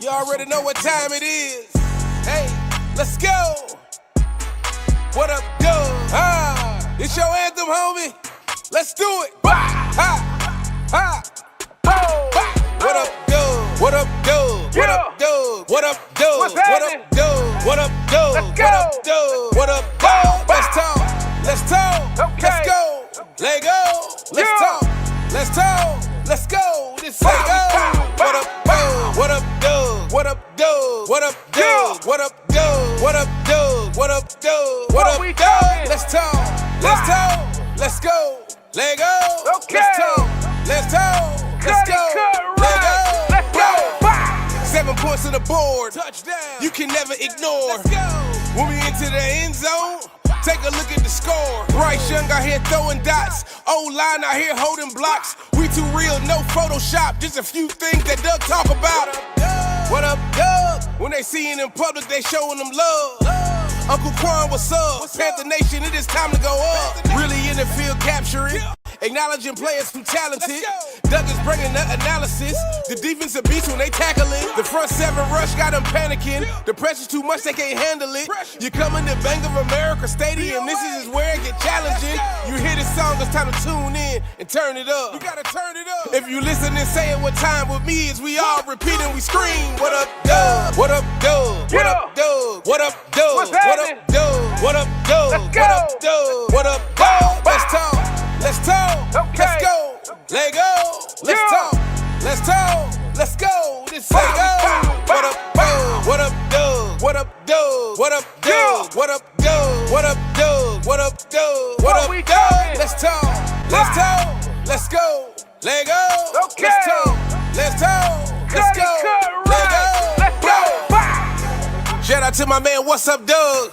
You already know what time it is. Hey, let's go. What up, Doug? It's your anthem, homie. Let's do it. Bah, ha, ha, oh. Bah. What up, Doug? What up, Doug? What up, Doug? What up, Doug? What up, Doug? What up, Doug? What up, Doug? What up, Doug? Let's talk. Let's talk. Okay. Let's go. Let go. Let's talk. Let's talk. Let's go. This let go. What up, Doug? What up, Doug? What up, Doug? What up, Doug? What up, Doug? What up, Doug? What up, Doug? What up, Doug? Let's talk. Let's talk. Let's go. Let go. Let's talk. Let's talk. Let's go. Let go. Let's go. 7 points on the board. Touchdown. You can never ignore. Let's go. When we into the end zone, take a look at the score. Bryce Young out here throwing dots. O-line out here holding blocks. We too real, no Photoshop. Just a few things that Doug talk about. What up, Doug? When they see it in public, they showing them love. Uncle Quan, what's up? Panther Nation, it is time to go up. Really in the field capturing. Acknowledging players who talented. Doug is bringing the analysis. The defensive beats when they tackle it. The front 7 rush got them panicking. The pressure's too much, they can't handle it. You come in the Bank of America Stadium, this is where it get challenging. You hear this song, it's time to tune in and turn it up. You gotta turn it up. If you listen and say it what time with me is, we all repeat and we scream. What up, Doug? What up, Doug? What up, Doug? What up, Doug? What up, Doug? What up, Doug? What up, Doug? What up, Doug? Let's talk. Let's talk. Okay. Let's go. Let go. Let's talk. Let's talk. Let's go. This let go. What up, Doug? What up, Doug? What up, Doug? What up, Doug? What up, Doug? What up, Doug? What up, Doug? What up, Doug? Let's talk. Let's talk. Let's go. Let go. Okay. Let's talk. Let's talk. Let's go. Let go. Let's go. Shout out to my man, what's up, Doug?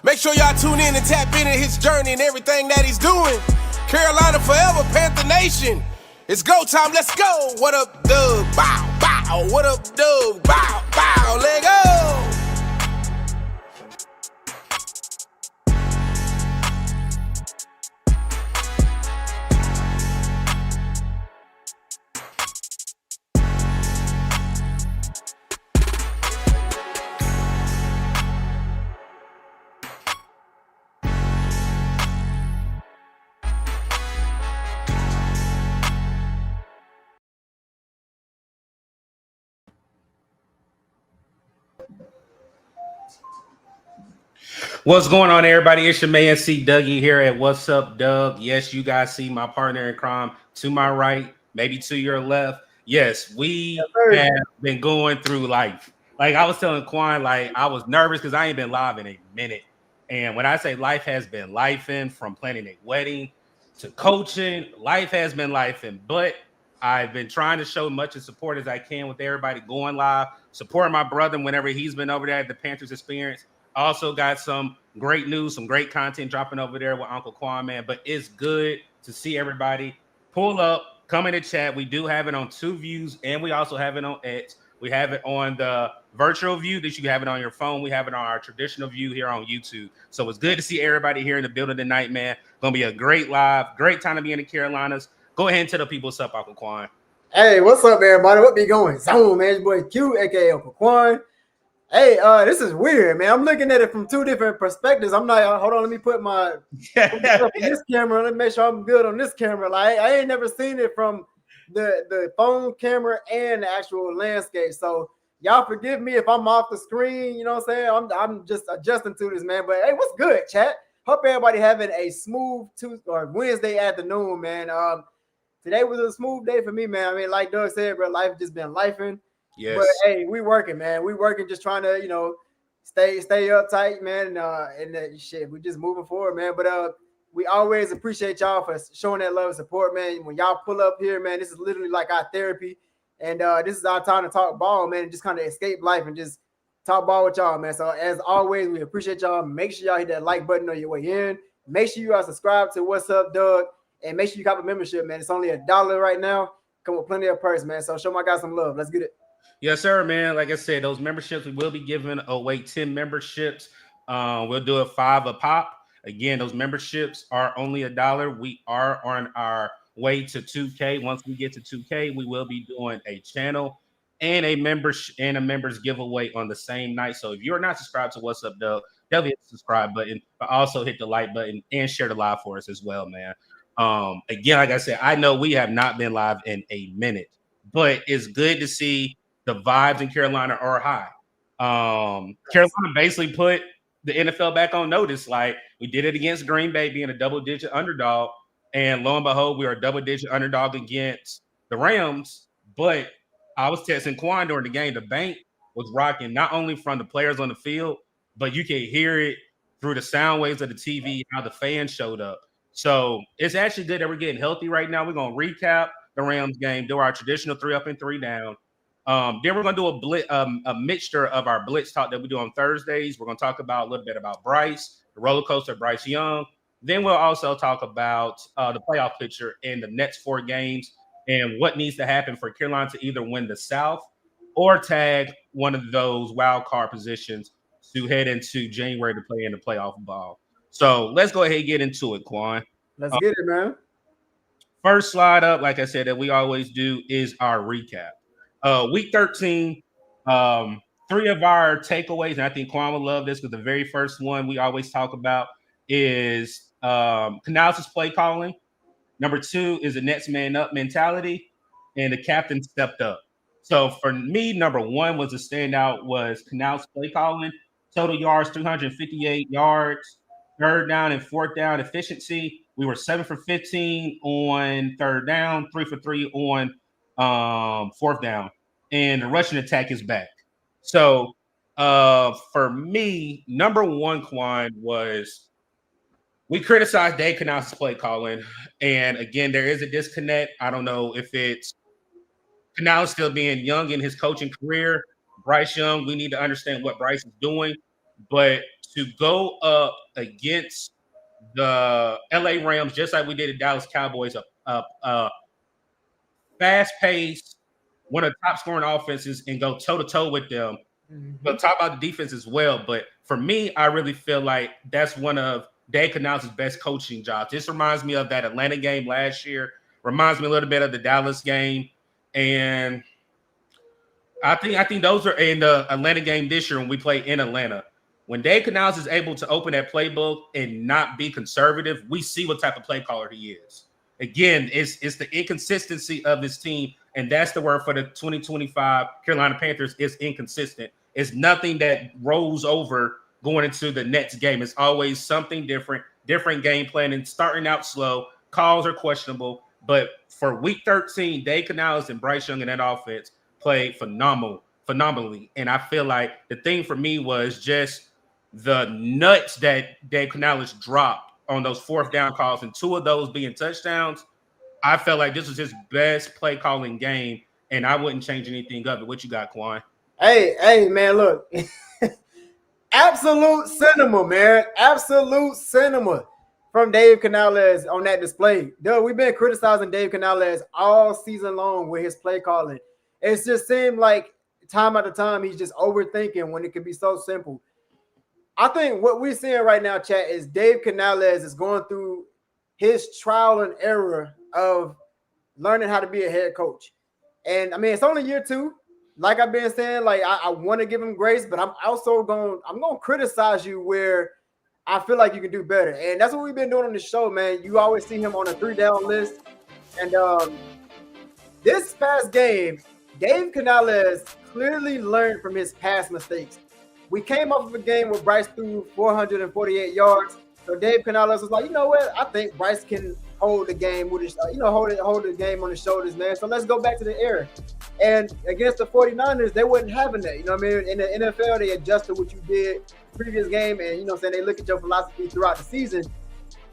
Make sure y'all tune in and tap into his journey and everything that he's doing. Carolina forever, Panther Nation. It's go time, let's go. What up, Doug? Bow, bow. What up, Doug? Bow, bow. Let go. What's going on, everybody? It's your man C. Dougie here at What's Up, Doug. Yes, you guys see my partner in crime to my right, maybe to your left. Yes, we have been going through life. Like I was telling Quan, like I was nervous because I ain't been live in a minute. And when I say life has been lifing, from planning a wedding to coaching, life has been lifing. But I've been trying to show much of support as I can with everybody going live, supporting my brother whenever he's been over there at the Panthers experience. Also got some great news, some great content dropping over there with Uncle Quan, man. But it's good to see everybody pull up, come in the chat. We do have it on 2 views, and we also have it on X. We have it on the virtual view that you can have it on your phone. We have it on our traditional view here on YouTube. So it's good to see everybody here in the building tonight, man. Gonna be a great live, great time to be in the Carolinas. Go ahead and tell the people what's up, Uncle Quan. Hey, what's up, everybody? What be going on, man? It's your boy Q, aka Uncle Quan. Hey, this is weird, man. I'm looking at it from 2 different perspectives. I'm not. Hold on, let me put my on this camera. Let me make sure I'm good on this camera. Like I ain't never seen it from the phone camera and the actual landscape. So y'all forgive me if I'm off the screen. You know what I'm saying? I'm just adjusting to this, man. But hey, what's good, chat? Hope everybody having a smooth Tuesday or Wednesday afternoon, man. Today was a smooth day for me, man. I mean, like Doug said, bro, life just been lifing. Yes. But hey, we working, man. We working, just trying to, stay uptight, man. And shit, we just moving forward, man. But we always appreciate y'all for showing that love and support, man. When y'all pull up here, man, this is literally like our therapy, and this is our time to talk ball, man, and just kind of escape life and just talk ball with y'all, man. So as always, we appreciate y'all. Make sure y'all hit that like button on your way in. Make sure you are subscribed to What's Up, Doug, and make sure you cop a membership, man. It's only $1 right now. Come with plenty of perks, man. So show my guys some love. Let's get it. Yes, sir, man. Like I said, those memberships, we will be giving away 10 memberships. We'll do it 5 a pop. Again, those memberships are only $1. We are on our way to 2K. Once we get to 2K, we will be doing a channel and a members giveaway on the same night. So if you're not subscribed to What's Up, Doug, definitely hit the subscribe button, but also hit the like button and share the live for us as well, man. Again, like I said, I know we have not been live in a minute, but it's good to see the vibes in Carolina are high. Carolina basically put the NFL back on notice. Like, we did it against Green Bay being a double-digit underdog, and lo and behold, we are a double-digit underdog against the Rams. But I was texting Quan during the game. The bank was rocking, not only from the players on the field, but you can hear it through the sound waves of the TV, how the fans showed up. So it's actually good that we're getting healthy right now. We're going to recap the Rams game, do our traditional 3 up and 3 down. Then we're going to do a mixture of our blitz talk that we do on Thursdays. We're going to talk about a little bit about Bryce, the roller coaster, Bryce Young. Then we'll also talk about the playoff picture in the next 4 games and what needs to happen for Carolina to either win the South or tag one of those wild card positions to head into January to play in the playoff ball. So let's go ahead and get into it, Quan. Let's get it, man. First slide up, like I said, that we always do is our recap. Week 13, 3 of our takeaways, and I think Quan will love this because the very first one we always talk about is Canales' play calling. Number 2 is the next man up mentality, and the captain stepped up. So for me, number 1 was a standout was Canales' play calling. Total yards, 358 yards. 3rd down and 4th down efficiency. We were 7 for 15 on 3rd down, 3 for 3 on 4th down, and the rushing attack is back. So for me, number 1, Quan, was we criticized Dave Canales' play calling, and again, there is a disconnect. I don't know if it's Canales still being young in his coaching career. Bryce Young, we need to understand what Bryce is doing, but to go up against the LA Rams, just like we did at Dallas Cowboys, fast-paced, one of the top-scoring offenses, and go toe-to-toe with them. We'll talk about the defense as well, but for me, I really feel like that's one of Dave Canales' best coaching jobs. This reminds me of that Atlanta game last year, reminds me a little bit of the Dallas game, and I think those are in the Atlanta game this year when we play in Atlanta. When Dave Canales is able to open that playbook and not be conservative, we see what type of play caller he is. Again, it's the inconsistency of this team, and that's the word for the 2025 Carolina Panthers is inconsistent. It's nothing that rolls over going into the next game. It's always something different game planning, starting out slow. Calls are questionable. But for week 13, Dave Canales and Bryce Young in that offense played phenomenally. And I feel like the thing for me was just the nuts that Dave Canales dropped on those 4th down calls, and 2 of those being touchdowns. I felt like this was his best play calling game, and I wouldn't change anything of it. What you got, Quan? Hey, man, look. Absolute cinema, man. Absolute cinema from Dave Canales on that display. Dude, we've been criticizing Dave Canales all season long with his play calling. It just seemed like time after time he's just overthinking when it could be so simple. I think what we're seeing right now, chat, is Dave Canales is going through his trial and error of learning how to be a head coach. And I mean, it's only year 2. Like I've been saying, like I want to give him grace, but I'm also going to criticize you where I feel like you can do better. And that's what we've been doing on the show, man. You always see him on a 3-down list. And this past game, Dave Canales clearly learned from his past mistakes. We came off of a game where Bryce threw 448 yards. So Dave Canales was like, you know what? I think Bryce can hold the game with his, hold the game on his shoulders, man. So let's go back to the air. And against the 49ers, they wasn't having that. You know what I mean? In the NFL, they adjusted what you did previous game, and they look at your philosophy throughout the season.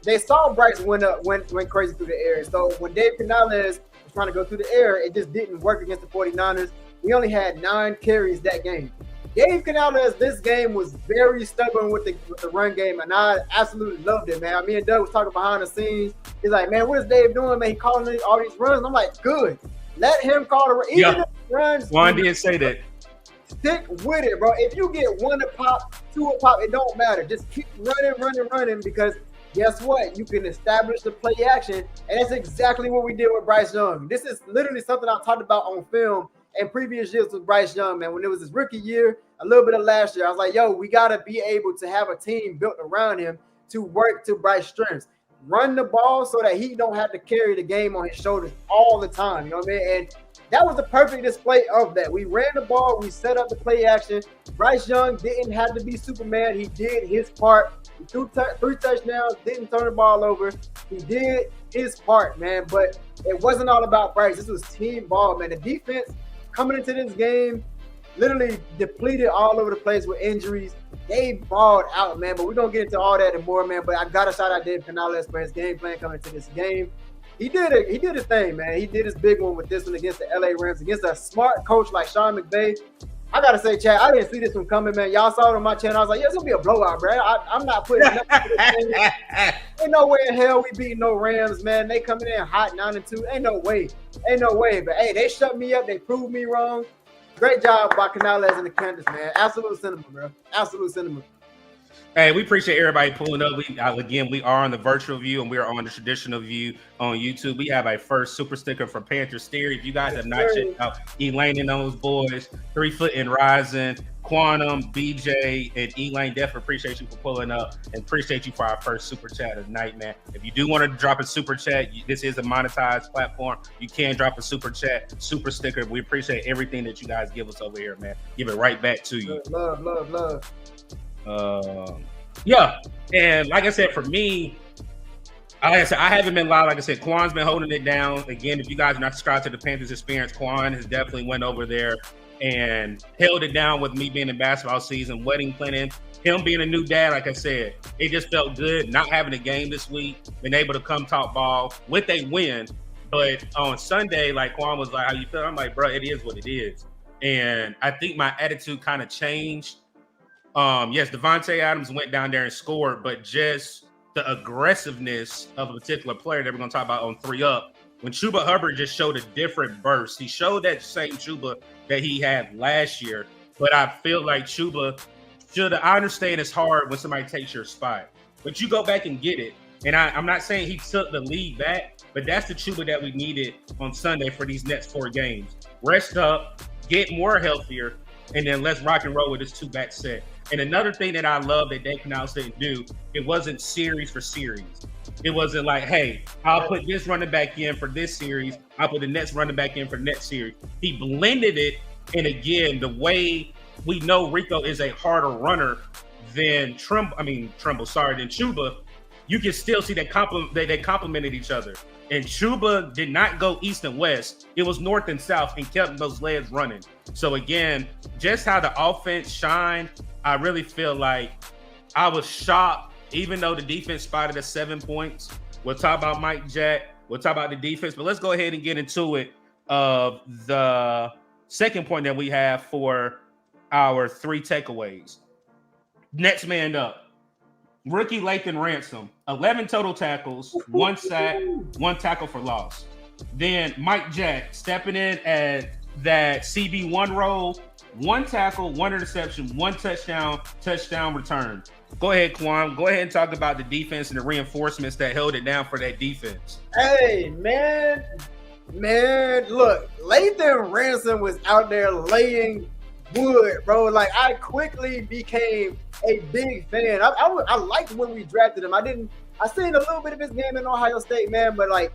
They saw Bryce went crazy through the air. So when Dave Canales was trying to go through the air, it just didn't work against the 49ers. We only had 9 carries that game. Dave Canales, this game was very stubborn with the run game, and I absolutely loved it, man. Me and Doug was talking behind the scenes. He's like, man, what is Dave doing, man? He calling all these runs. And I'm like, good. Let him call the runs. Even if the runs. Juan did say that. Stick with it, bro. If you get 1 a pop, 2 a pop, it don't matter. Just keep running, because guess what? You can establish the play action, and that's exactly what we did with Bryce Young. This is literally something I talked about on film in previous years with Bryce Young, man. When it was his rookie year, a little bit of last year, I was like, yo, we got to be able to have a team built around him to work to Bryce's strengths. Run the ball so that he don't have to carry the game on his shoulders all the time. You know what I mean? And that was the perfect display of that. We ran the ball. We set up the play action. Bryce Young didn't have to be Superman. He did his part. He threw 3 touchdowns, didn't turn the ball over. He did his part, man. But it wasn't all about Bryce. This was team ball, man. The defense coming into this game literally depleted all over the place with injuries. They balled out, man. But we're going to get into all that and more, man. But I got to shout out Dave Canales for his game plan coming into this game. He did it. He did his thing, man. He did his big one with this one against the LA Rams, against a smart coach like Sean McVay. I gotta say, Chad, I didn't see this one coming, man. Y'all saw it on my channel. I was like, yeah, it's gonna be a blowout, bro. I'm not putting nothing to this thing. Ain't no way in hell we beat no Rams, man. They coming in hot 9-2. Ain't no way. Ain't no way. But hey, they shut me up. They proved me wrong. Great job by Canales and the Panthers, man. Absolute cinema, bro. Absolute cinema. Hey, we appreciate everybody pulling up. We are on the virtual view and we are on the traditional view on YouTube. We have a first super sticker for Panthers Theory. If you guys have not checked out Elaine and those boys, 3 Foot and Rising, Quantum, BJ, and Elaine, definitely appreciate you for pulling up and appreciate you for our first super chat of the night, man. If you do want to drop a super chat, this is a monetized platform. You can drop a super chat, super sticker. We appreciate everything that you guys give us over here, man. Give it right back to you. Love. Yeah, and like I said, for me, like I said, I haven't been live. Like I said, Quan's been holding it down. Again, if you guys are not subscribed to the Panthers Experience, Quan has definitely went over there and held it down with me being in basketball season, wedding planning, him being a new dad. Like I said, it just felt good not having a game this week, being able to come talk ball with a win. But on Sunday, like Quan was like, how you feel? I'm like, bro, it is what it is. And I think my attitude kind of changed. Yes, Devontae Adams went down there and scored, but just the aggressiveness of a particular player that we're going to talk about on 3 Up, when Chuba Hubbard just showed a different burst. He showed that same Chuba that he had last year, but I feel like Chuba I understand it's hard when somebody takes your spot, but you go back and get it. And I'm not saying he took the lead back, but that's the Chuba that we needed on Sunday for these next 4 games. Rest up, get more healthier, and then let's rock and roll with this 2-back set. And another thing that I love that Dave Canales didn't do, it wasn't series for series. It wasn't like, hey, I'll put this running back in for this series. I'll put the next running back in for next series. He blended it. And again, the way we know Rico is a harder runner than Chuba, you can still see that they complemented each other. And Chuba did not go east and west. It was north and south and kept those legs running. So again, just how the offense shined, I really feel like I was shocked, even though the defense spotted us 7 points. We'll talk about Mike Jack. We'll talk about the defense, but let's go ahead and get into it. The second point that we have for our 3 takeaways. Next man up. Rookie Lathan Ransom, 11 total tackles, 1 sack, 1 tackle for loss. Then Mike Jack stepping in at that CB1 role, 1 tackle, 1 interception, 1 touchdown return. Go ahead, Quan. Go ahead and talk about the defense and the reinforcements that held it down for that defense. Hey, man, look, Lathan Ransom was out there laying wood, bro. Like, I quickly became a big fan. I liked when we drafted him. I seen a little bit of his game in Ohio State, man, but like,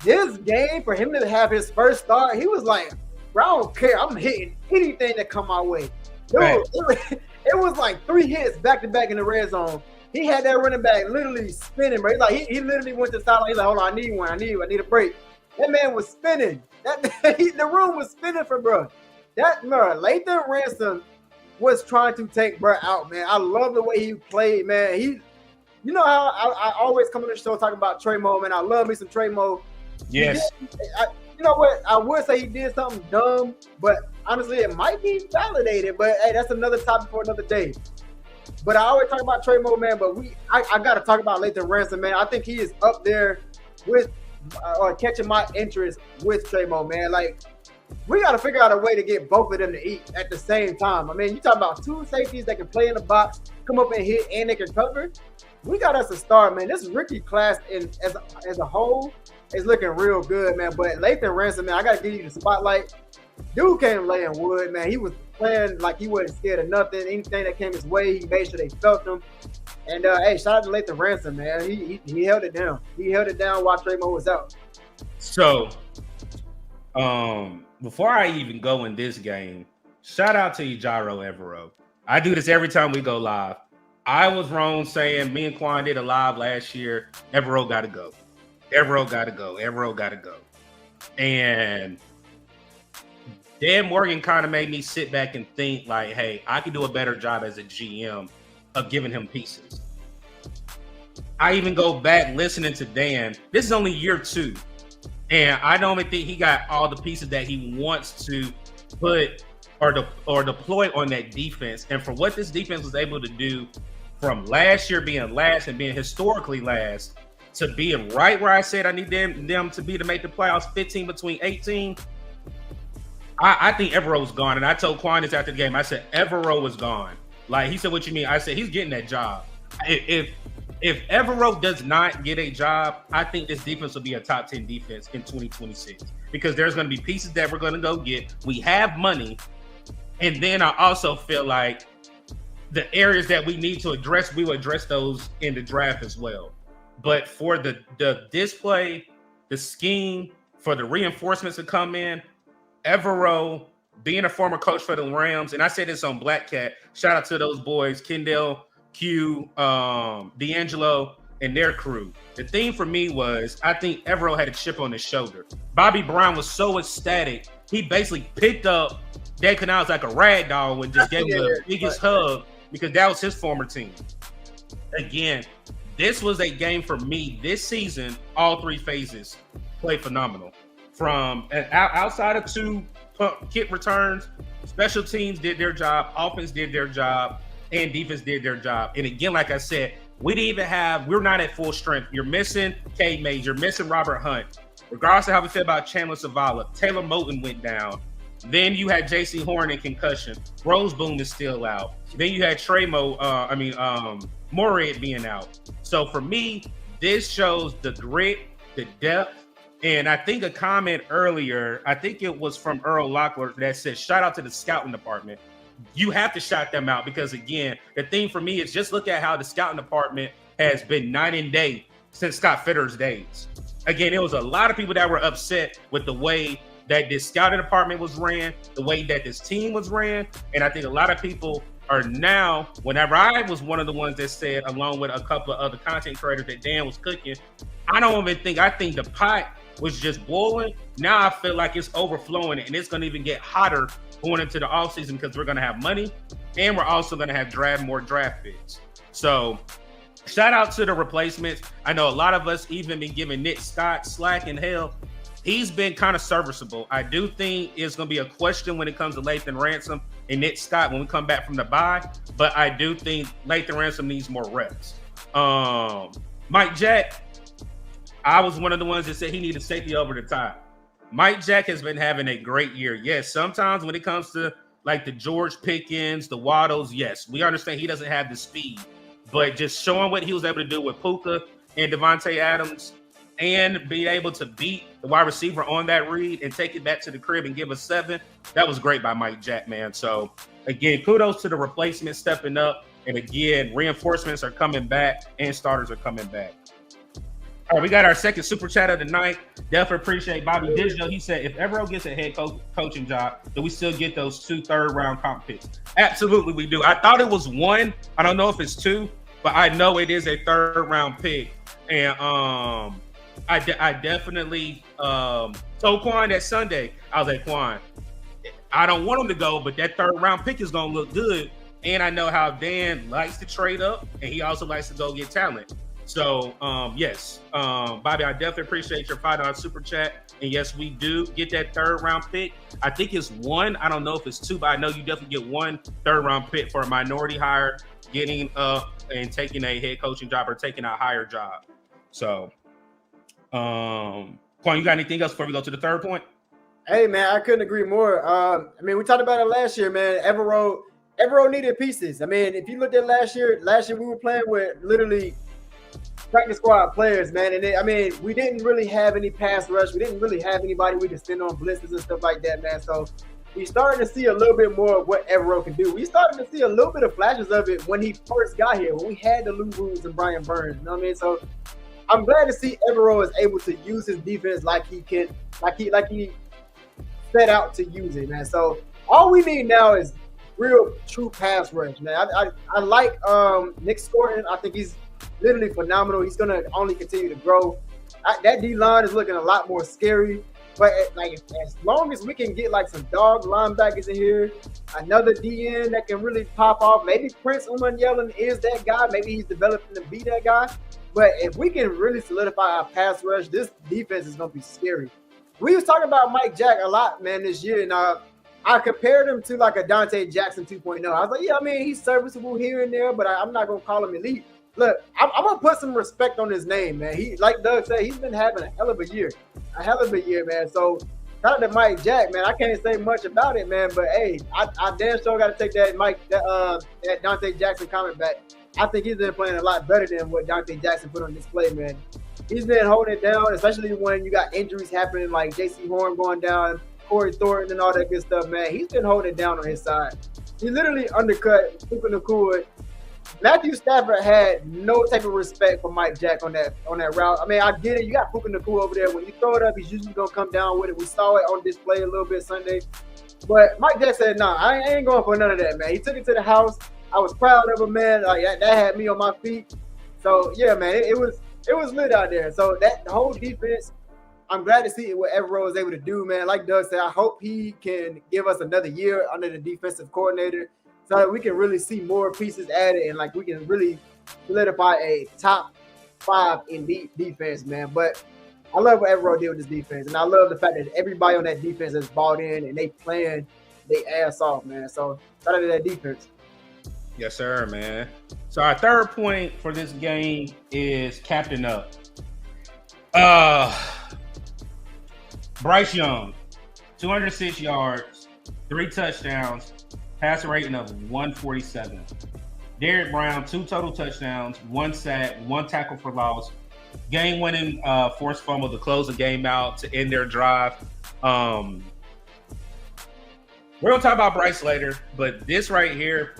this game, for him to have his first start, he was like, bro, I don't care. I'm hitting anything that come my way. Dude, it was like 3 hits back-to-back in the red zone. He had that running back literally spinning, bro. He literally went to the sideline. He's like, hold on, I need a break. That man was spinning. The room was spinning for bro. Lathan Ransom was trying to take bro out, man. I love the way he played, man. You know how I always come on the show talking about Trey Mo, man. I love me some Trey Mo. Yes. You know what? I would say he did something dumb, but honestly, it might be validated. But hey, that's another topic for another day. But I always talk about Trey Mo, man. But I got to talk about Lathan Ransom, man. I think he is up there with or catching my interest with Trey Mo, man. Like, we got to figure out a way to get both of them to eat at the same time. I mean, you talk about 2 safeties that can play in the box, come up and hit, and they can cover. We got us a star, man. This rookie class as a whole it's looking real good, man. But Lathan Ransom, man, I gotta give you the spotlight. Dude came laying wood, man. He was playing like he wasn't scared of nothing. Anything that came his way, he made sure they felt him. And hey, shout out to Lathan Ransom, man. He held it down. He held it down while Trey Mo was out. So, before I even go in this game, shout out to Ejiro Evero. I do this every time we go live. I was wrong saying me and Quan did a live last year. Evero got to go. Evero got to go. Evero got to go. And Dan Morgan kind of made me sit back and think like, hey, I could do a better job as a GM of giving him pieces. I even go back listening to Dan. This is only year 2. And I don't even think he got all the pieces that he wants to put or deploy on that defense. And for what this defense was able to do from last year being last and being historically last to being right where I said I need them to be to make the playoffs, 15 between 18, I think Evero's gone. And I told Quan this after the game. I said, Evero was gone. Like, he said, what you mean? I said, he's getting that job. If Evero does not get a job, I think this defense will be a top 10 defense in 2026 because there's going to be pieces that we're going to go get. We have money. And then I also feel like the areas that we need to address, we will address those in the draft as well. But for the display, the scheme, for the reinforcements to come in, Evero, being a former coach for the Rams, and I say this on Black Cat, shout out to those boys, Kendall, Q, D'Angelo, and their crew. The thing for me was, I think Evero had a chip on his shoulder. Bobby Brown was so ecstatic, he basically picked up Dave Canales like a rag doll and just gave him the biggest hug because that was his former team. Again, this was a game for me this season. All 3 phases played phenomenal. From outside of 2 kick returns, special teams did their job, offense did their job, and defense did their job. And again, like I said, we're not at full strength. You're missing Cade Mays, you're missing Robert Hunt. Regardless of how we feel about Chandler Zavala, Taylor Moton went down. Then you had J.C. Horn in concussion. Rose Boone is still out. Then you had Morehead being out. So for me, this shows the grit, the depth, and I think a comment earlier, I think it was from Earl Lockwood that said, shout out to the scouting department. You have to shout them out because, again, the thing for me is just look at how the scouting department has been night and day since Scott Fitter's days. Again, it was a lot of people that were upset with the way that this scouting department was ran, the way that this team was ran. And I think a lot of people are now, whenever I was one of the ones that said, along with a couple of other content creators that Dan was cooking, I think the pot was just boiling. Now I feel like it's overflowing and it's going to even get hotter going into the offseason because we're going to have money and we're also going to have more draft picks. So shout out to the replacements. I know a lot of us even been giving Nick Scott slack and hell. He's been kind of serviceable. I do think it's going to be a question when it comes to Lathan Ransom and Nick Scott when we come back from the bye, but I do think Lathan Ransom needs more reps. Mike Jack, I was one of the ones that said he needed safety over the top. Mike Jack has been having a great year. Yes, sometimes when it comes to like the George Pickens, the Waddles, yes, we understand he doesn't have the speed, but just showing what he was able to do with Puka and Devontae Adams and be able to beat the wide receiver on that read and take it back to the crib and give us 7, that was great by Mike Jack, man. So, again, kudos to the replacement stepping up. And, again, reinforcements are coming back and starters are coming back. All right, we got our second super chat of the night. Definitely appreciate Bobby Digital. He said, if Evero gets a head coaching job, do we still get those 2 third-round comp picks? Absolutely, we do. I thought it was 1. I don't know if it's 2, but I know it is a third-round pick. And I definitely told Quan that Sunday. I was like, Quan, I don't want him to go, but that third-round pick is going to look good. And I know how Dan likes to trade up, and he also likes to go get talent. So, yes, Bobby, I definitely appreciate your $5 super chat. And, yes, we do get that third-round pick. I think it's 1. I don't know if it's 2, but I know you definitely get 1 third-round pick for a minority hire, getting up and taking a head coaching job or taking a higher job. So, Quan, you got anything else before we go to the third point? Hey, man, I couldn't agree more. I mean, we talked about it last year, man. Evero needed pieces. I mean, if you looked at last year we were playing with literally practice squad players, man. And we didn't really have any pass rush. We didn't really have anybody we could send on blitzes and stuff like that, man. So we starting to see a little bit more of what Evero can do. We starting to see a little bit of flashes of it when he first got here, when we had the Lou Rules and Brian Burns. You know what I mean? So I'm glad to see Evero is able to use his defense like he set out to use it, man. So all we need now is real true pass rush, man. I like Nick Scorton. I think he's literally phenomenal. He's gonna only continue to grow. That D line is looking a lot more scary. But as long as we can get like some dog linebackers in here, another DN that can really pop off. Maybe Prince Umanyalan is that guy. Maybe he's developing to be that guy. But if we can really solidify our pass rush, this defense is gonna be scary. We was talking about Mike Jack a lot, man, this year, and I compared him to like a Dante Jackson 2.0. I was like, yeah, I mean, he's serviceable here and there, but I'm not gonna call him elite. Look, I'm gonna put some respect on his name, man. He, like Doug said, he's been having a hell of a year, man. So shout out to Mike Jack, man. I can't say much about it, man, but hey, I damn sure got to take that Dante Jackson comment back. I think he's been playing a lot better than what Dante Jackson put on display, man. He's been holding it down, especially when you got injuries happening like J.C. Horn going down, Corey Thornton, and all that good stuff, man. He's been holding it down on his side. He literally undercut Puka Nacua. Matthew Stafford had no type of respect for Mike Jack on that route. I mean, I get it. You got Puka Nacua over there. When you throw it up, he's usually going to come down with it. We saw it on display a little bit Sunday. But Mike Jack said, nah, I ain't going for none of that, man. He took it to the house. I was proud of him, man. Like, that had me on my feet. So, yeah, man, it was lit out there. So, the whole defense, I'm glad to see what Evero was able to do, man. Like Doug said, I hope he can give us another year under the defensive coordinator so that we can really see more pieces added and, like, we can really solidify a top 5 elite defense, man. But I love what Evero did with this defense, and I love the fact that everybody on that defense has bought in and they playing their ass off, man. So, shout out to that defense. Yes, sir, man. So our third point for this game is captain up. Bryce Young, 206 yards, 3 touchdowns, passer rating of 147. Derrick Brown, 2 total touchdowns, 1 sack, 1 tackle for loss, game-winning forced fumble to close the game out to end their drive. We're gonna talk about Bryce later, but this right here,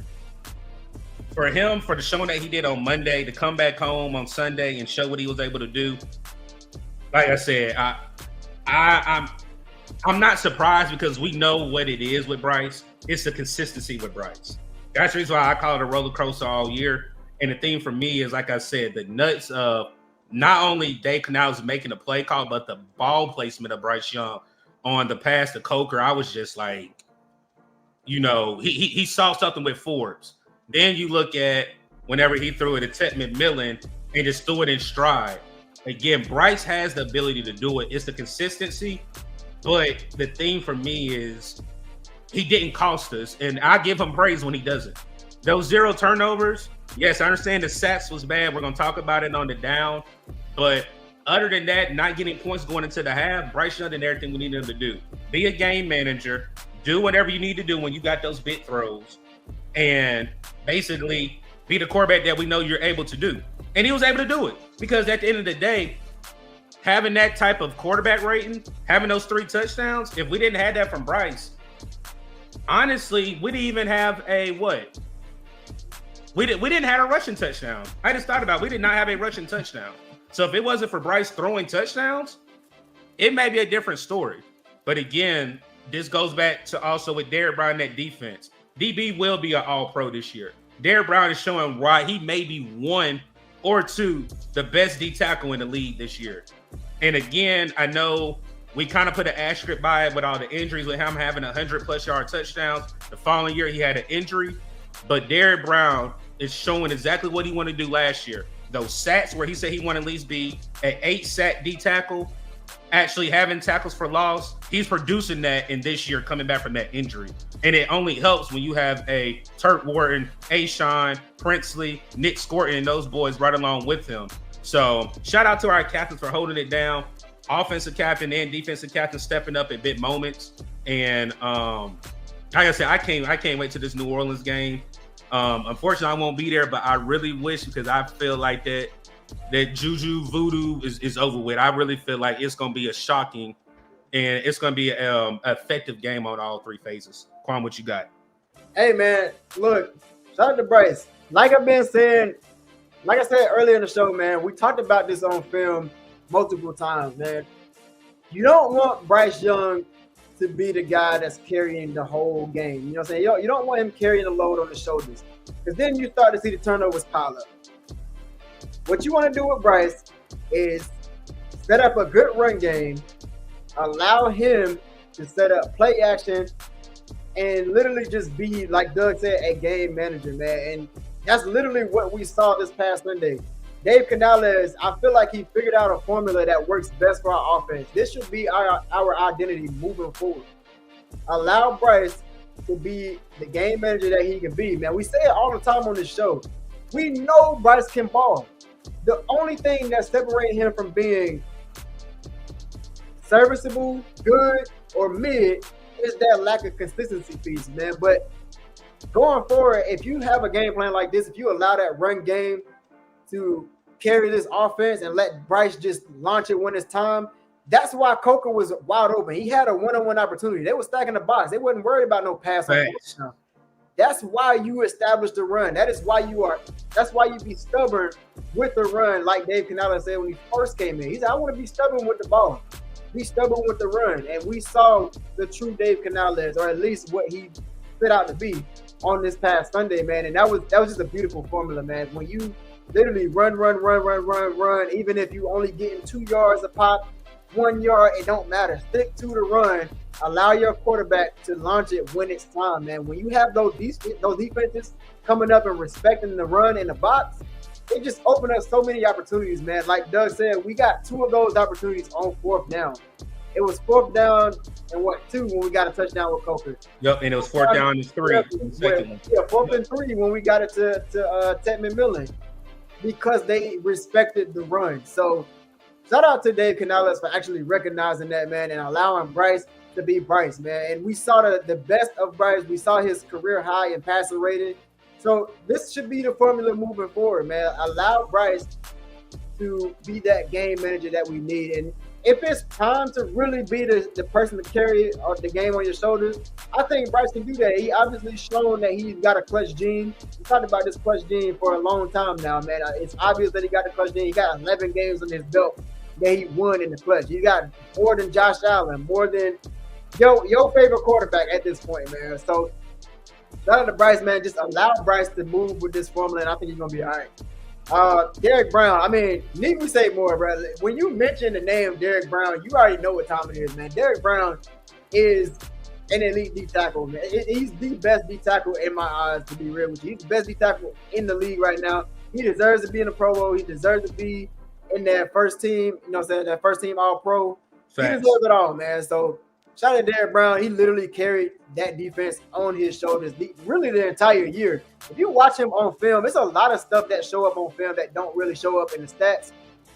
for him, for the showing that he did on Monday, to come back home on Sunday and show what he was able to do, like I said, I'm not surprised because we know what it is with Bryce. It's the consistency with Bryce. That's the reason why I call it a roller coaster all year. And the thing for me is, like I said, the nuts of not only Dave Canales making a play call, but the ball placement of Bryce Young on the pass to Coker. I was just like, you know, he saw something with Forbes. Then you look at whenever he threw it at Ted McMillan and just threw it in stride. Again, Bryce has the ability to do it. It's the consistency. But the thing for me is he didn't cost us. And I give him praise when he doesn't. Those 0 turnovers, yes, I understand the sacks was bad. We're going to talk about it on the down. But other than that, not getting points going into the half, Bryce Young did everything we needed him to do. Be a game manager. Do whatever you need to do when you got those big throws. And basically be the quarterback that we know you're able to do. And he was able to do it because at the end of the day, having that type of quarterback rating, having those 3 touchdowns, if we didn't have that from Bryce, honestly, we didn't even have a what? We didn't have a rushing touchdown. I just thought about it. We did not have a rushing touchdown. So if it wasn't for Bryce throwing touchdowns, it may be a different story. But again, this goes back to also with Derrick Brown, that defense. DB will be an all-pro this year. Derrick Brown is showing why he may be 1 or 2 the best D tackle in the league this year. And again, I know we kind of put an asterisk by it with all the injuries, with him having 100+ yard touchdowns. The following year, he had an injury. But Derrick Brown is showing exactly what he wanted to do last year. Those sacks where he said he wanted to at least be an 8 sack D tackle, actually having tackles for loss, he's producing that in this year coming back from that injury. And it only helps when you have a Turk Wharton, A-Sean, Princely, Nick Scorton, and those boys right along with him. So shout out to our captains for holding it down. Offensive captain and defensive captain stepping up at big moments. And like I said, I can't wait to this New Orleans game. Unfortunately, I won't be there, but I really wish, because I feel like that that Juju voodoo is over with. I really feel like it's going to be a shocking and it's going to be an effective game on all three phases. Quan, what you got? Hey, man, look, shout out to Bryce. Like I've been saying, like I said earlier in the show, man, we talked about this on film multiple times, man. You don't want Bryce Young to be the guy that's carrying the whole game. You know what I'm saying? You don't want him carrying the load on his shoulders, because then you start to see the turnovers pile up. What you want to do with Bryce is set up a good run game, allow him to set up play action, and literally just be, like Doug said, a game manager, man. And that's literally what we saw this past Sunday. Dave Canales, I feel like he figured out a formula that works best for our offense. This should be our identity moving forward. Allow Bryce to be the game manager that he can be, man. We say it all the time on this show. We know Bryce can ball. The only thing that separates him from being serviceable, good, or mid is that lack of consistency piece, man. But going forward, if you have a game plan like this, if you allow that run game to carry this offense and let Bryce just launch it when it's time, that's why Coker was wide open. He had a one-on-one opportunity. They were stacking the box. They wasn't worried about no pass. That's why you establish the run. That's why you be stubborn with the run, like Dave Canales said when he first came in. He said, I want to be stubborn with the ball. Be stubborn with the run. And we saw the true Dave Canales, or at least what he set out to be on this past Sunday, man. And that was just a beautiful formula, man. When you literally run, even if you only getting 2 yards a pop, 1 yard, it don't matter. Stick to the run. Allow your quarterback to launch it when it's time, man. When you have those defenses coming up and respecting the run in the box, it just opened up so many opportunities, man. Like Doug said, we got 2 of those opportunities on 4th down. It was 4th down and 2 when we got a touchdown with Coker. Yep, and it was 4th down and 3. 4th and 3 when we got it to Ted McMillan, because they respected the run. So shout out to Dave Canales for actually recognizing that, man, and allowing Bryce to be Bryce, man. And we saw the best of Bryce. We saw his career high in passer rating. So this should be the formula moving forward, man. Allow Bryce to be that game manager that we need. And if it's time to really be the person to carry the game on your shoulders, I think Bryce can do that. He obviously shown that he's got a clutch gene. We talked about this clutch gene for a long time now, man. It's obvious that he got the clutch gene. He got 11 games on his belt that he won in the clutch. He got more than Josh Allen, more than your favorite quarterback at this point, man. So shout out to Bryce, man. Just allow Bryce to move with this formula, and I think he's going to be all right. Derek Brown, I mean, need we say more, bro? When you mention the name Derek Brown, you already know what time it is, man. Derek Brown is an elite D tackle, man. He's the best D tackle in my eyes, to be real with you. He's the best D tackle in the league right now. He deserves to be in the Pro Bowl. He deserves to be in that first team, you know what I'm saying, that first team All-Pro. He deserves it all, man. So shout out to Derek Brown. He literally carried that defense on his shoulders really the entire year. If you watch him on film, it's a lot of stuff that show up on film that don't really show up in the stats.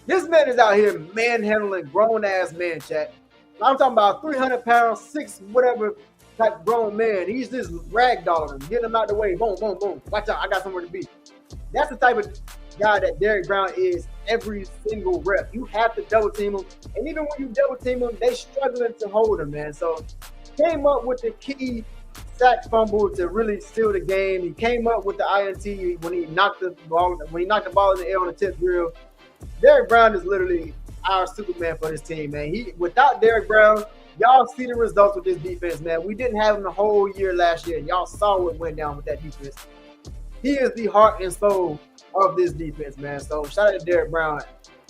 This man is out here manhandling grown-ass man, chat. I'm talking about 300 pounds, 6 whatever type grown man. He's just ragdolling him, getting him out the way. Boom, boom, boom. Watch out, I got somewhere to be. That's the type of guy that Derek Brown is every single rep. You have to double team him. And even when you double team him, they struggling to hold him, man. So came up with the key sack fumble to really seal the game. He came up with the INT when he knocked the ball in the air on the tip drill. Derek Brown is literally our Superman for this team, man. Without Derek Brown, y'all see the results with this defense, man. We didn't have him the whole year last year. Y'all saw what went down with that defense. He is the heart and soul of this defense, man. So shout out to Derek Brown.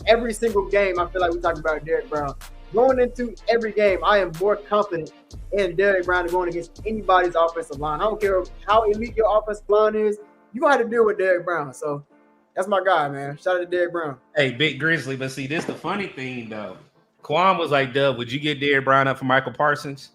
Every single game, I feel like we talked about Derek Brown. Going into every game, I am more confident in Derek Brown than going against anybody's offensive line. I don't care how elite your offensive line is. You're going to have to deal with Derek Brown. So that's my guy, man. Shout out to Derek Brown. Hey, Big Grizzly. But see, this the funny thing, though. Quan was like, Dub, would you get Derek Brown up for Michael Parsons?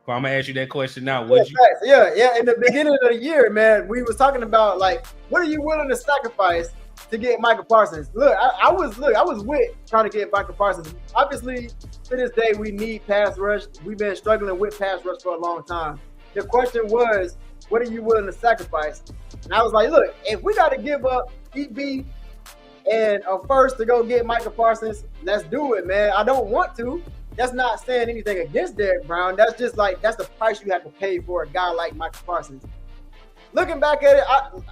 Well, I'm going to ask you that question now. Would you? Yeah. In the beginning of the year, man, we was talking about, like, what are you willing to sacrifice to get Michael Parsons? Look, I was with trying to get Michael Parsons. Obviously, to this day, we need pass rush. We've been struggling with pass rush for a long time. The question was, what are you willing to sacrifice? And I was like, look, if we got to give up EB and first to go get Micah Parsons, let's do it, man. I don't want to. That's not saying anything against Derrick Brown. That's just like, that's the price you have to pay for a guy like Micah Parsons. Looking back at it,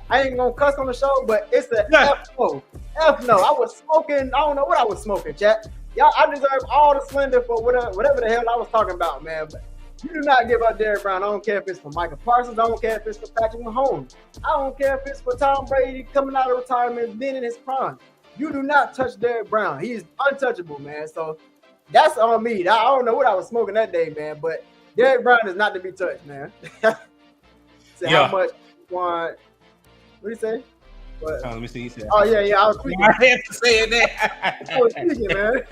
I ain't gonna cuss on the show, but it's the F no. F no. I was smoking. I don't know what I was smoking, chat. Y'all, I deserve all the slender for whatever the hell I was talking about, man. But you do not give up Derrick Brown. I don't care if it's for Micah Parsons. I don't care if it's for Patrick Mahomes. I don't care if it's for Tom Brady coming out of retirement, being in his prime. You do not touch Derrick Brown. He's untouchable, man. So that's on me. I don't know what I was smoking that day, man. But Derrick Brown is not to be touched, man. How much? What do you say? But, let me see. He said, oh yeah, I was tweaking. I had to say that. I was tweaking, man.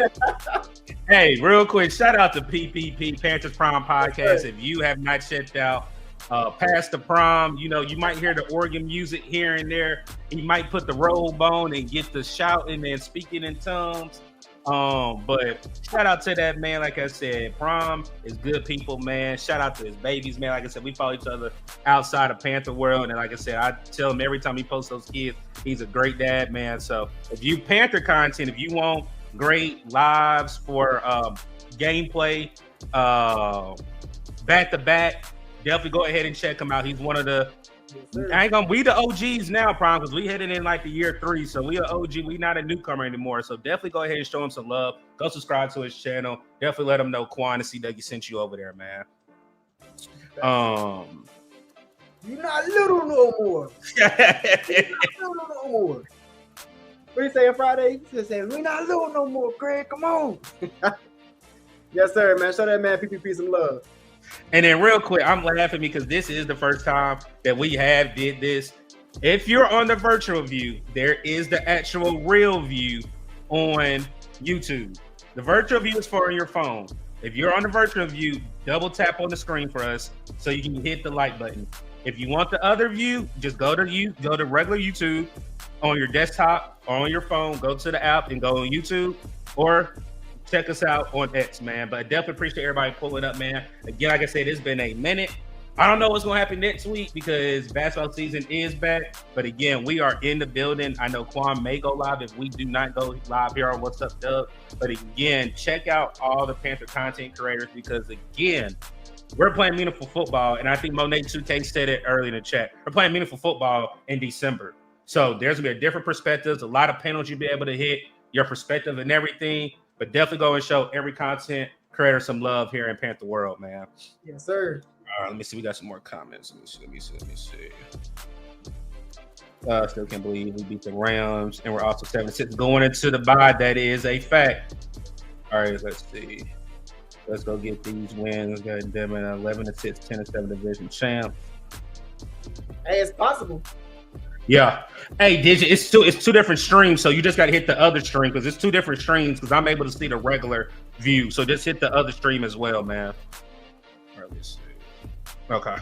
Hey, real quick, shout out to PPP Panthers Prom Podcast. If you have not checked out Past the Prom, you know, you might hear the organ music here and there. You might put the robe on and get the shouting and speaking in tongues. But shout out to that, man. Like I said, Prom is good people, man. Shout out to his babies, man. Like I said, we follow each other outside of Panther world, and like I said, I tell him every time he posts those kids, he's a great dad, man. So if you Panther content, if you want great lives for gameplay, back to back, definitely go ahead and check him out. He's one of the I ain't gonna be the OGs now, Prom, because we headed in like the year 3, so we are OG. We not a newcomer anymore, so definitely go ahead and show him some love. Go subscribe to his channel. Definitely let him know Quan and Dougie sent you over there, man. You're not little no more. You're not little no more. What are you saying Friday? He said, we're not little no more, Craig. Come on. Yes, sir, man. Show that man PPP some love. And then real quick, I'm laughing because this is the first time that we have did this. If you're on the virtual view, there is the actual real view on YouTube. The virtual view is for your phone. If you're on the virtual view, double tap on the screen for us so you can hit the like button. If you want the other view, just go to regular YouTube on your desktop or on your phone. Go to the app and go on YouTube, or check us out on X, man. But I definitely appreciate everybody pulling up, man. Again, like I said, it's been a minute. I don't know what's going to happen next week because basketball season is back. But again, we are in the building. I know Quan may go live if we do not go live here on What's Up, Doug. But again, check out all the Panther content creators because, again, we're playing meaningful football. And I think Monet 2K said it earlier in the chat. We're playing meaningful football in December. So there's going to be a different perspectives, a lot of panels you'll be able to hit, your perspective and everything. But definitely go and show every content creator some love here in Panther World, man. Yes, sir. All right, let me see. We got some more comments. Let me see. Still can't believe we beat the Rams, and we're also 7-6 going into the bye. That is a fact. All right, let's see. Let's go get these wins. God damn it, 11-6, 10-7 division champ. Hey, it's possible. Yeah. Hey, Digit, it's two different streams, so you just got to hit the other stream because it's two different streams because I'm able to see the regular view. So just hit the other stream as well, man. All right, let's see. Okay.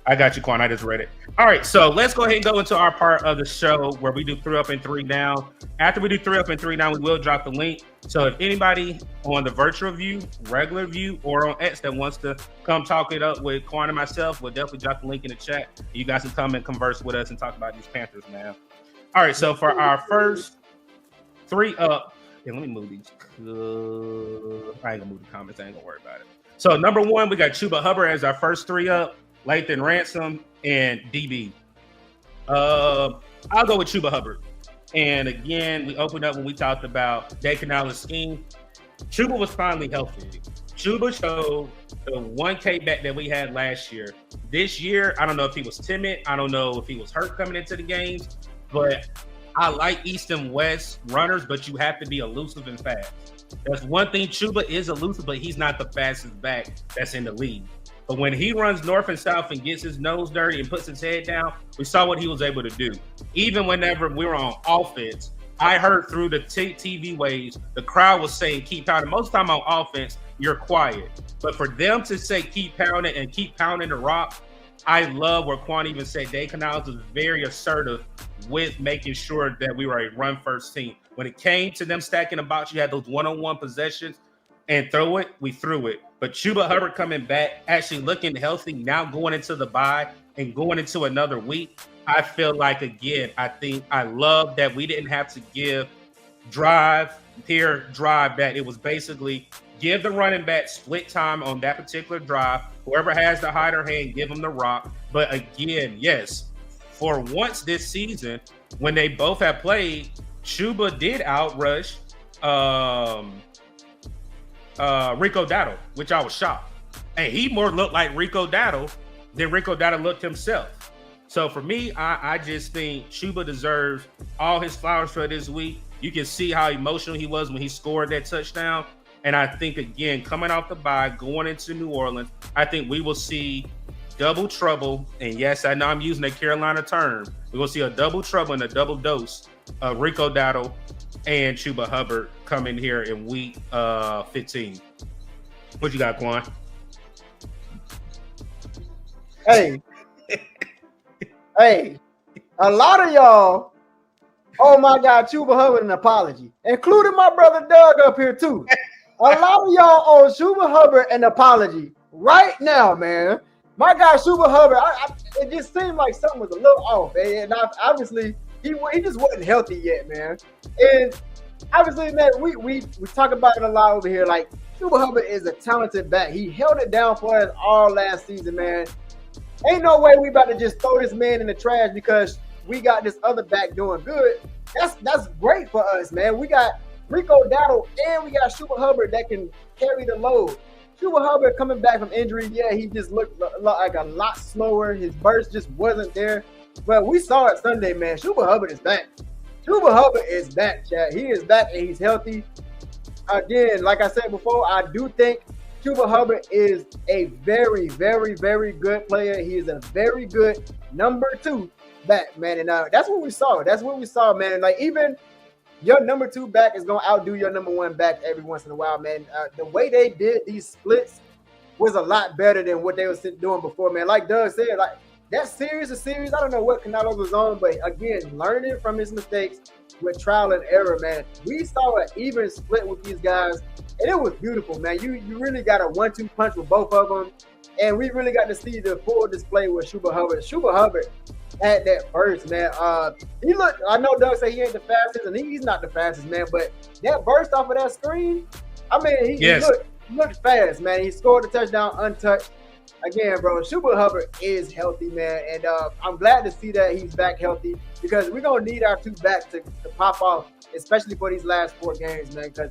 I got you, Quan. I just read it. All right, so let's go ahead and go into our part of the show where we do 3 up and 3 down. After we do 3 up and 3 down, we will drop the link. So if anybody on the virtual view, regular view, or on X that wants to come talk it up with Quan and myself, we'll definitely drop the link in the chat. You guys can come and converse with us and talk about these Panthers, man. All right, so for our first 3 up, and let me move these. I ain't gonna move the comments. I ain't gonna worry about it. So number 1, we got Chuba Hubbard as our first 3 up. Lathan Ransom and DB. I'll go with Chuba Hubbard. And again, we opened up when we talked about Day Canales' scheme. Chuba was finally healthy. Chuba showed the 1K back that we had last year. This year, I don't know if he was timid. I don't know if he was hurt coming into the games. But I like East and West runners, but you have to be elusive and fast. That's one thing. Chuba is elusive, but he's not the fastest back that's in the league. But when he runs north and south and gets his nose dirty and puts his head down, we saw what he was able to do. Even whenever we were on offense, I heard through the TV waves, the crowd was saying, keep pounding. Most of the time on offense, you're quiet. But for them to say, keep pounding and keep pounding the rock, I love where Quan even said Day Canales was very assertive with making sure that we were a run-first team. When it came to them stacking the box, you had those one-on-one possessions and throw it, we threw it. But Chuba Hubbard coming back, actually looking healthy, now going into the bye and going into another week, I feel like, again, I think I love that we didn't have to give drive here, drive that. It was basically give the running back split time on that particular drive. Whoever has the hider hand, give them the rock. But again, yes, for once this season, when they both have played, Chuba did outrush Rico Dowdle, which I was shocked. And he more looked like Rico Dowdle than Rico Dowdle looked himself. So for me, I just think Chuba deserves all his flowers for this week. You can see how emotional he was when he scored that touchdown. And I think, again, coming off the bye, going into New Orleans, I think we will see double trouble. And yes, I know I'm using a Carolina term. We're going to see a double trouble and a double dose of Rico Dowdle and Chuba Hubbard coming here in week 15. What you got, Quan? Hey, a lot of y'all, oh my God, Chuba Hubbard an apology, including my brother Doug up here too. A lot of y'all owe Chuba Hubbard an apology right now, man. My guy Chuba Hubbard, it just seemed like something was a little off, man. And obviously, he just wasn't healthy yet, man. And obviously, man, we talk about it a lot over here. Like, Chuba Hubbard is a talented back. He held it down for us all last season, man. Ain't no way we about to just throw this man in the trash because we got this other back doing good. That's great for us, man. We got Rico Dowdle and we got Chuba Hubbard that can carry the load. Chuba Hubbard coming back from injury, yeah, he just looked like a lot slower. His burst just wasn't there. But we saw it Sunday, man. Chuba Hubbard is back. Chuba Hubbard is back, Chad. He is back and he's healthy. Again, like I said before, I do think Chuba Hubbard is a very, very, very good player. He is a very good number 2 back, man. And that's what we saw. That's what we saw, man. And like, even your number 2 back is going to outdo your number 1 back every once in a while, man. The way they did these splits was a lot better than what they were doing before, man. Like Doug said, like, that series of series, I don't know what Canelo was on, but again, learning from his mistakes with trial and error, man. We saw an even split with these guys, and it was beautiful, man. You really got a 1-2 punch with both of them, and we really got to see the full display with Chuba Hubbard. Chuba Hubbard had that burst, man. He looked, I know Doug said he ain't the fastest, and he's not the fastest, man, but that burst off of that screen, I mean, he looked fast, man. He scored the touchdown untouched. Again, bro, Chuba Hubbard is healthy, man, and I'm glad to see that he's back healthy because we're going to need our 2 backs to pop off, especially for these last 4 games, man, because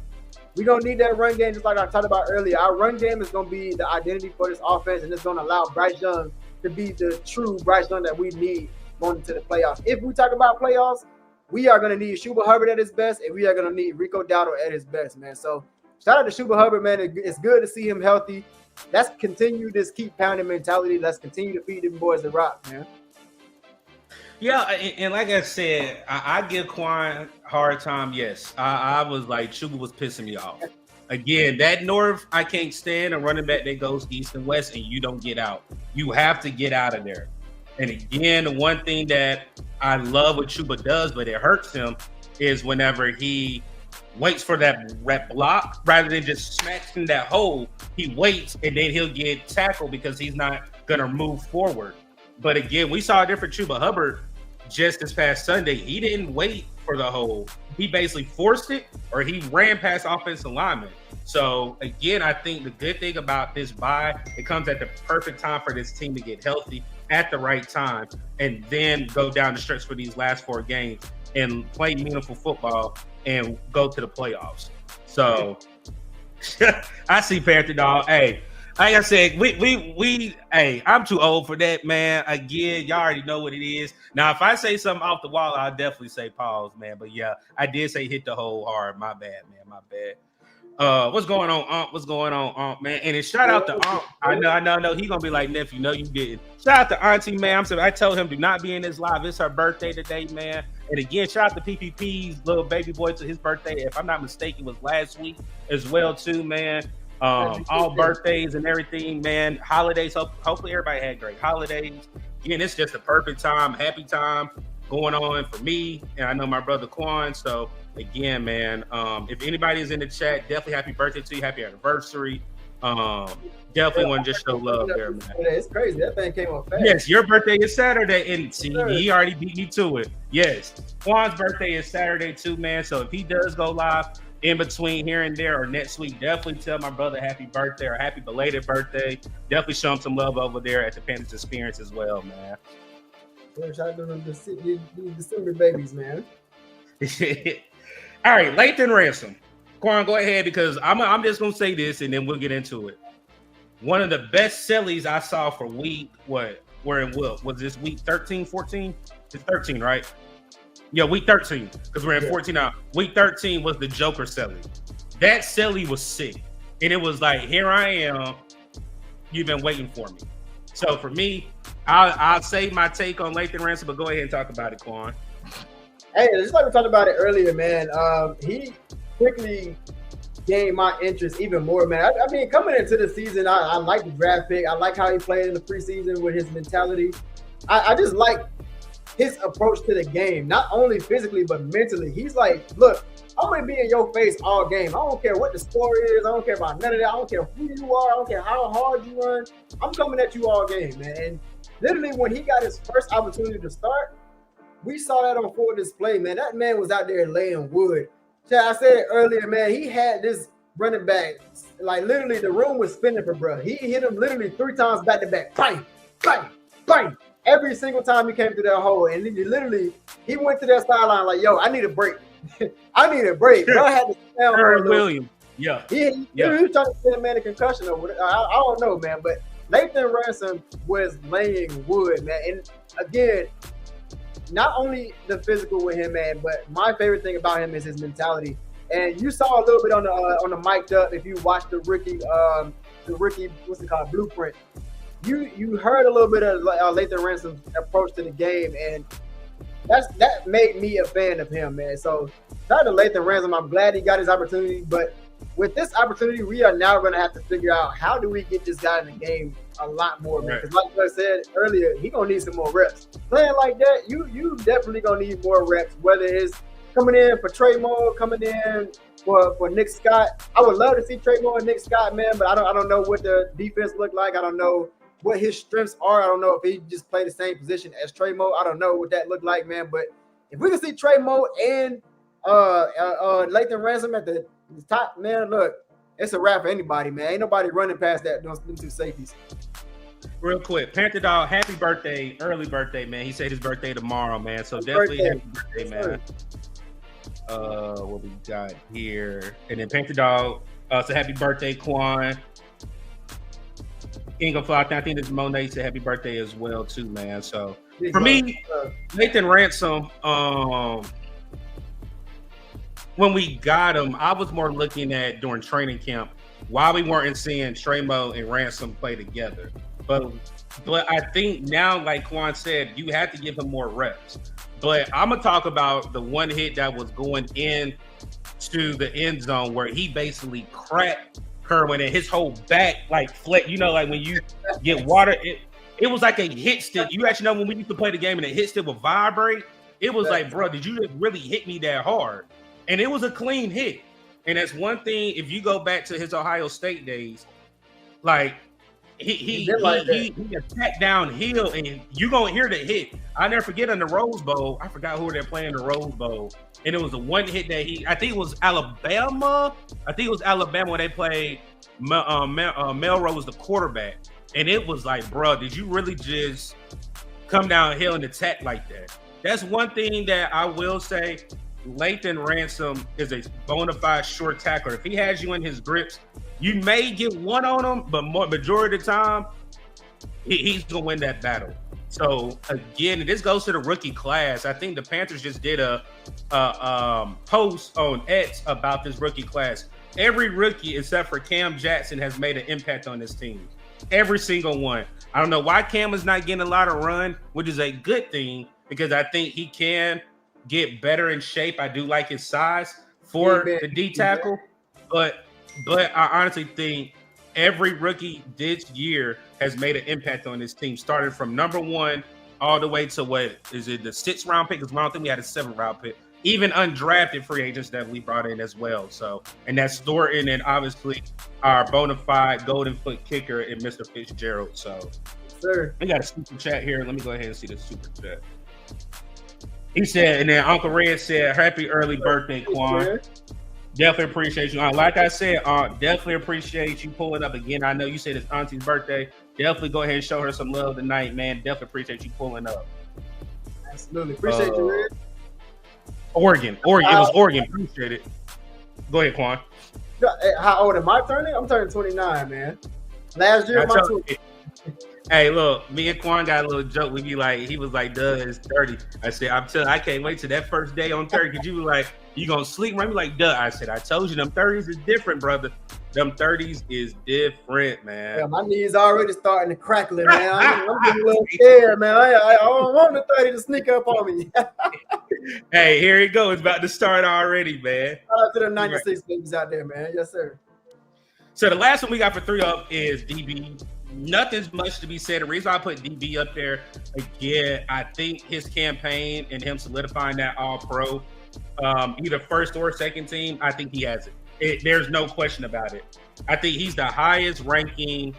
we're going to need that run game just like I talked about earlier. Our run game is going to be the identity for this offense, and it's going to allow Bryce Young to be the true Bryce Young that we need going into the playoffs. If we talk about playoffs, we are going to need Chuba Hubbard at his best, and we are going to need Rico Dowdle at his best, man. So shout out to Chuba Hubbard, man. It's good to see him healthy. Let's continue this keep pounding mentality. Let's continue to feed them boys the rock, man. Yeah, and like I said, I give Quan a hard time. Yes, I was like, Chuba was pissing me off. Again, that north, I can't stand a running back that goes east and west and you don't get out. You have to get out of there. And again, the one thing that I love what Chuba does, but it hurts him, is whenever he waits for that block rather than just smashing that hole, he waits and then he'll get tackled because he's not going to move forward. But again, we saw a different Chuba Hubbard just this past Sunday. He didn't wait for the hole. He basically forced it or he ran past offensive linemen. So again, I think the good thing about this bye, it comes at the perfect time for this team to get healthy at the right time and then go down the stretch for these last 4 games and play meaningful football and go to the playoffs. So I see Panther Dog. Hey, like I said, hey, I'm too old for that, man. Again, y'all already know what it is. Now, if I say something off the wall, I'll definitely say pause, man. But yeah, I did say hit the hole hard. My bad, man. My bad. What's going on, What's going on, man? And then shout out to I know. He gonna be like, nephew, no, you didn't. Shout out to Auntie, man. I told him do not be in this live. It's her birthday today, man. And again, shout out to PPP's little baby boy to his birthday. If I'm not mistaken, was last week as well, too, man. All birthdays and everything, man. Holidays. Hopefully everybody had great holidays. Again, it's just a perfect time, happy time going on for me. And I know my brother Quan. So again, man, if anybody is in the chat, definitely happy birthday to you. Happy anniversary. Definitely want to just show love there, man. It's crazy. That thing came up fast. Yes, your birthday is Saturday, and see, he already beat me to it. Yes, Quan's birthday is Saturday too, man. So if he does go live in between here and there or next week, definitely tell my brother happy birthday or happy belated birthday. Definitely show him some love over there at the Panthers Experience as well, man. Shout out to them December babies, man. All right, Lathan Ransom. Quan, go ahead, because I'm just gonna say this and then we'll get into it. One of the best sellies I saw for week, was this week 13, 14? It's 13, right? Yeah, week 13, because we're in 14 now. Week 13 was the Joker selly. That selly was sick. And it was like, here I am. You've been waiting for me. So for me, I'll say my take on Lathan Ransom, but go ahead and talk about it, Quan. Hey, just like we talked about it earlier, man. He quickly gained my interest even more, man. I mean, coming into the season, I like the draft pick. I like how he played in the preseason with his mentality. I just like his approach to the game, not only physically, but mentally. He's like, look, I'm going to be in your face all game. I don't care what the score is. I don't care about none of that. I don't care who you are. I don't care how hard you run. I'm coming at you all game, man. And literally when he got his first opportunity to start, we saw that on full display, man. That man was out there laying wood. I said it earlier, man. He had this running back, like literally the room was spinning for bro. He hit him literally 3 times back to back. Bang, bang, bang. Every single time he came through that hole. And he went to that sideline like, yo, I need a break. I need a break. Bro had to stand Aaron Williams. Yeah. He was trying to get a man a concussion or whatever. I don't know, man. But Lathan Ransom was laying wood, man. And again, not only the physical with him, man, but my favorite thing about him is his mentality. And you saw a little bit on the mic'd up if you watched the rookie, what's it called, blueprint. You heard a little bit of Lathan Ransom's approach to the game, and that made me a fan of him, man. So shout out to Lathan Ransom. I'm glad he got his opportunity, but with this opportunity, we are now going to have to figure out how do we get this guy in the game a lot more, man. Because like I said earlier, he gonna need some more reps. Playing like that, you definitely gonna need more reps. Whether it's coming in for Trey Moore, coming in for Nick Scott. I would love to see Trey Moore and Nick Scott, man, but I don't know what the defense look like. I don't know what his strengths are. I don't know if he just play the same position as Trey Moore. I don't know what that looked like, man. But if we can see Trey Moore and Lathan Ransom at the top, man, look, it's a wrap for anybody, man. Ain't nobody running past that. Those 2 safeties. Real quick, Panther Dog, happy birthday, early birthday, man. He said his birthday tomorrow, man. So definitely happy birthday, man. What we got here, and then Panther Dog. So happy birthday, Quan. King of Fly, I think this Monet said happy birthday as well too, man. So for me, Lathan Ransom. When we got him, I was more looking at during training camp why we weren't seeing Tremo and Ransom play together. But I think now, like Quan said, you have to give him more reps. But I'm gonna talk about the one hit that was going in to the end zone where he basically cracked Kerwin and his whole back like flat. You know, like when you get water, it was like a hit stick. You actually know when we used to play the game and the hit stick would vibrate. It was like, bro, did you just really hit me that hard? And it was a clean hit. And that's one thing, if you go back to his Ohio State days, like he attacked downhill and you're going to hear the hit. I'll never forget in the Rose Bowl, I forgot who they're playing in the Rose Bowl. And it was the one hit that I think it was Alabama. When they played Melrose, the quarterback. And it was like, bro, did you really just come downhill and attack like that? That's one thing that I will say. Lathan Ransom is a bona fide short tackler. If he has you in his grips, you may get one on him, but majority of the time, he's going to win that battle. So, again, this goes to the rookie class. I think the Panthers just did a post on X about this rookie class. Every rookie except for Cam Jackson has made an impact on this team. Every single one. I don't know why Cam is not getting a lot of run, which is a good thing because I think he can get better in shape. I do like his size for the D tackle, but I honestly think every rookie this year has made an impact on this team, starting from number 1 all the way to what is it, the 6th round pick? Because I don't think we had a 7th round pick. even undrafted free agents that we brought in as well. So, and that's Thornton and obviously our bona fide golden foot kicker in Mr. Fitzgerald. So, sir, we got a super chat here. Let me go ahead and see the super chat. He said, and then Uncle Red said, "Happy early birthday, Quan. Definitely appreciate you. Like I said, definitely appreciate you pulling up again. I know you said it's Auntie's birthday. Definitely go ahead and show her some love tonight, man. Definitely appreciate you pulling up. Absolutely. Appreciate you, Red. Oregon. It was Oregon. Appreciate it. Go ahead, Quan. How old am I turning? I'm turning 29, man. Last year, Hey, look, me and Quan got a little joke. We be like, he was like, "Duh, it's 30." I said, I can't wait till that first day on 30 because you were like, "You gonna sleep?" Right? Like, "Duh." I said, "I told you, them 30s is different, brother. Them 30s is different, man." Yeah, my knees already starting to crackling, man. I'm getting a little scared, man. I don't want the 30 to sneak up on me. Hey, here it goes. It's about to start already, man. Shout out to the 96 babies out there, man. Yes, sir. So the last one we got for 3 up is DB. Nothing's much to be said. The reason I put DB up there, again, I think his campaign and him solidifying that all-pro, either first or second team, I think he has it. There's no question about it. I think he's the highest ranking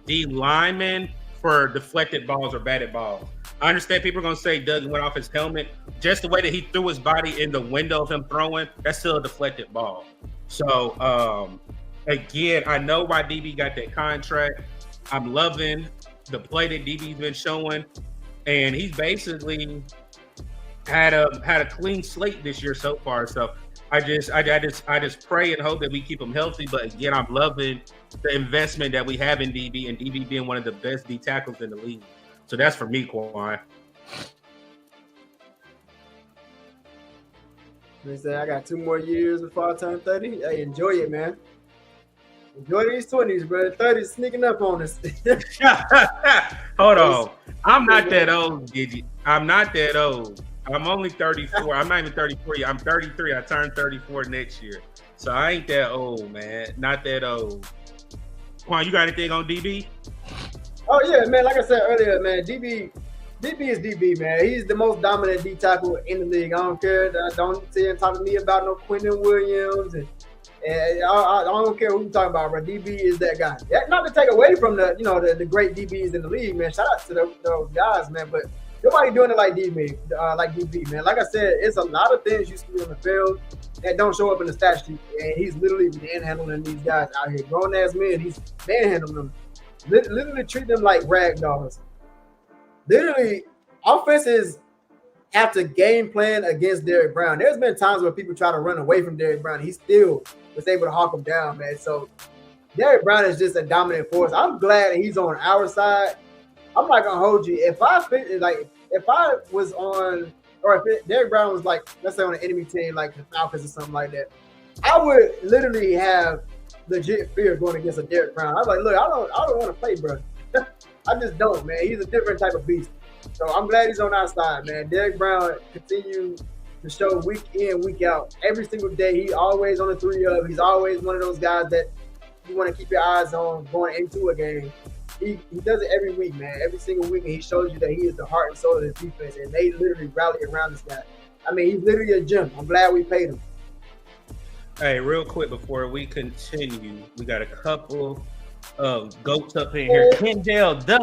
D lineman for deflected balls or batted balls. I understand people are going to say Doug went off his helmet. Just the way that he threw his body in the window of him throwing, that's still a deflected ball. So, again, I know why DB got that contract. I'm loving the play that DB's been showing, and he's basically had a clean slate this year so far. So I just pray and hope that we keep him healthy. But again, I'm loving the investment that we have in DB, and DB being one of the best D tackles in the league. So that's for me, Quan. They say I got 2 more years before I turn 30. Hey, enjoy it, man. Enjoy these 20s, bro. 30s sneaking up on us. Hold on. I'm not that old, Gigi. I'm not that old. I'm only 34. I'm not even 34 yet. I'm 33. I turn 34 next year. So I ain't that old, man. Not that old. Quan, you got anything on DB? Oh, yeah, man. Like I said earlier, man, DB is DB, man. He's the most dominant D tackle in the league. I don't care. Don't say and talk to me about no Quentin Williams and I don't care who you're talking about, bro. DB is that guy. Not to take away from the great DBs in the league, man. Shout out to those guys, man. But nobody doing it like DB, man. Like I said, it's a lot of things you see on the field that don't show up in the stat sheet. And he's literally manhandling these guys out here. Grown ass men, he's manhandling them. Literally treat them like rag dolls. Literally, offenses have to game plan against Derrick Brown. There's been times where people try to run away from Derrick Brown. He still was able to hawk him down, man. So Derrick Brown is just a dominant force. I'm glad that he's on our side. I'm not gonna hold you. If I was on, or if Derrick Brown was like, let's say on an enemy team like the Falcons or something like that, I would literally have legit fear going against a Derrick Brown. I'm like, look, I don't want to play, bro. I just don't, man. He's a different type of beast. So I'm glad he's on our side, man. Derrick Brown continues to show week in, week out. Every single day, he's always on the 3-up. He's always one of those guys that you want to keep your eyes on going into a game. He does it every week, man. Every single week, and he shows you that he is the heart and soul of his defense, and they literally rally around this guy. I mean, he's literally a gem. I'm glad we paid him. Hey, real quick before we continue, we got a couple of goats up in here. Kendall, the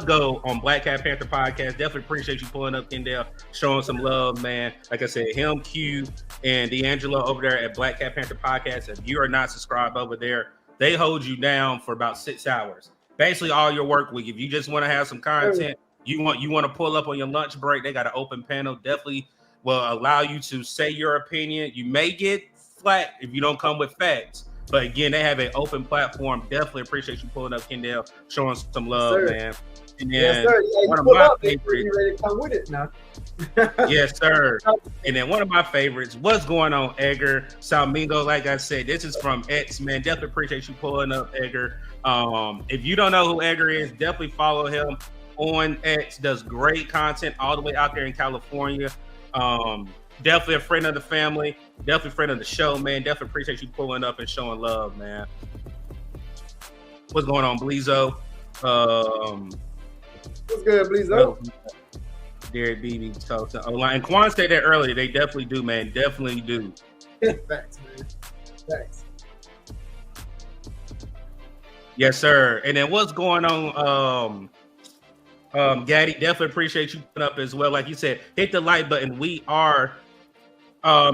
GOAT on Black Cat Panther Podcast. Definitely appreciate you pulling up, Kendall, showing some love, man. Like I said, him, Q, and D'Angelo over there at Black Cat Panther Podcast. If you are not subscribed over there, they hold you down for about 6 hours. Basically, all your work week. If you just want to have some content, you want to pull up on your lunch break, they got an open panel. Definitely will allow you to say your opinion. You may get flat if you don't come with facts. But again, they have an open platform. Definitely appreciate you pulling up, Kendall, showing some love, man. And then one of my favorites. Ready to come with it now. Yes, sir. And then one of my favorites, what's going on, Edgar Salmingo? Like I said, this is from X, man. Definitely appreciate you pulling up, Edgar. If you don't know who Edgar is, definitely follow him on X. Does great content all the way out there in California. Definitely a friend of the family. Definitely a friend of the show, man. Definitely appreciate you pulling up and showing love, man. What's going on, Bleezo? What's good, Bleezo? Derek Beebe talks to O-line. And Quan said that earlier. They definitely do, man. Definitely do. Facts, man. Facts. Yes, sir. And then what's going on? Gaddy, definitely appreciate you putting up as well. Like you said, hit the like button. We are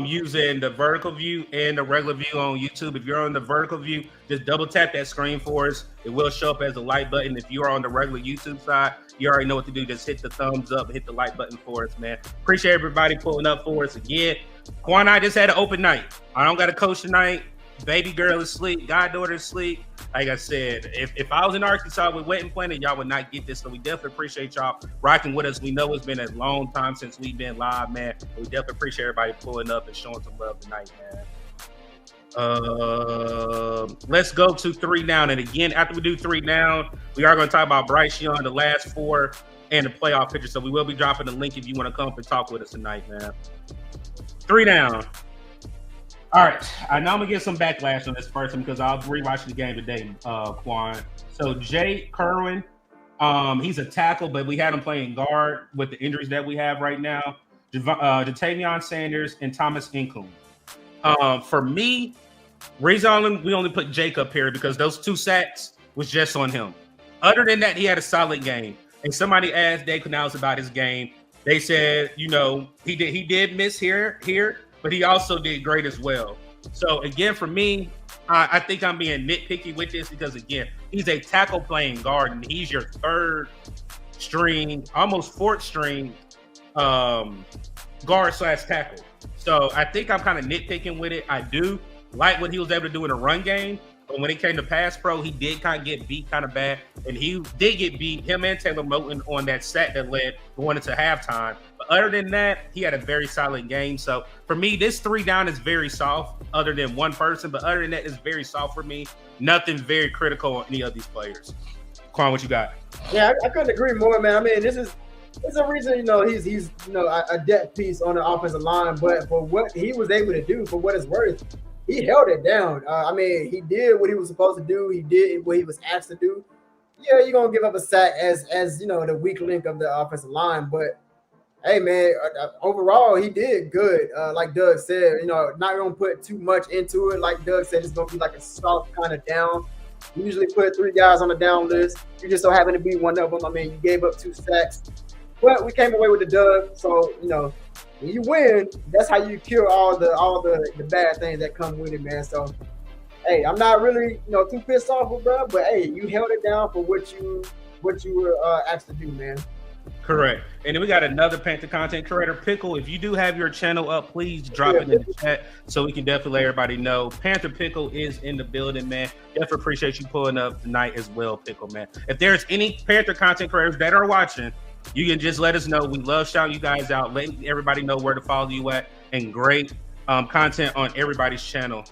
using the vertical view and the regular view on YouTube. If you're on the vertical view, just double tap that screen for us. It will show up as a like button. If you are on the regular YouTube side, you already know what to do. Just hit the thumbs up, hit the like button for us, man. Appreciate everybody pulling up for us again. Quan and I just had an open night. I don't got a coach tonight. Baby girl is asleep. Goddaughter is asleep. Like I said, if I was in Arkansas with Wet and Planet, y'all would not get this. So we definitely appreciate y'all rocking with us. We know it's been a long time since we've been live, man. We definitely appreciate everybody pulling up and showing some love tonight, man. Let's go to 3 down. And again, after we do 3 down, we are going to talk about Bryce Young, the last 4, and the playoff picture. So we will be dropping the link if you want to come up and talk with us tonight, man. 3 down. All right, I know I'm gonna get some backlash on this first one because I'll rewatch the game today, Quan. So Jay Kerwin, he's a tackle, but we had him playing guard with the injuries that we have right now. Jatavion Sanders and Thomas Incoom. For me, reason we only put Jake up here because those 2 sacks was just on him. Other than that, he had a solid game. And somebody asked Dave Canals about his game. They said, you know, he did miss here. But he also did great as well. So, again, for me, I think I'm being nitpicky with this because, again, he's a tackle playing guard, and he's your 3rd string, almost 4th string guard/tackle. So, I think I'm kind of nitpicking with it. I do like what he was able to do in the run game. But when it came to pass pro, he did kind of get beat kind of bad. And he did get beat, him and Taylor Moton, on that sack that led going into halftime. But other than that, he had a very solid game. So for me, this 3 down is very soft, other than one person. But other than that, it's very soft for me. Nothing very critical on any of these players. Quan, what you got? Yeah, I couldn't agree more, man. I mean, it's a reason, you know, he's you know, a depth piece on the offensive line. But for what he was able to do, for what it's worth, he held it down. I mean, he did what he was supposed to do. He did what he was asked to do. Yeah, you're gonna give up a sack as you know, the weak link of the offensive line. But hey, man, overall he did good. Like Doug said, you know, not gonna put too much into it. Like Doug said, it's gonna be like a soft kind of down. You usually put 3 guys on the down list. You just so happen to be one of them. I mean, you gave up 2 sacks, but we came away with the dub. So you know, when you win, that's how you cure all the bad things that come with it, man. So, hey, I'm not really, you know, too pissed off with bro, but hey, you held it down for what you were asked to do, man. Correct. And then we got another Panther content creator, Pickle. If you do have your channel up, please drop it in the chat so we can definitely let everybody know. Panther Pickle is in the building, man. Definitely appreciate you pulling up tonight as well, Pickle, man. If there's any Panther content creators that are watching, you can just let us know. We love shouting you guys out, letting everybody know where to follow you at, and great content on everybody's channel.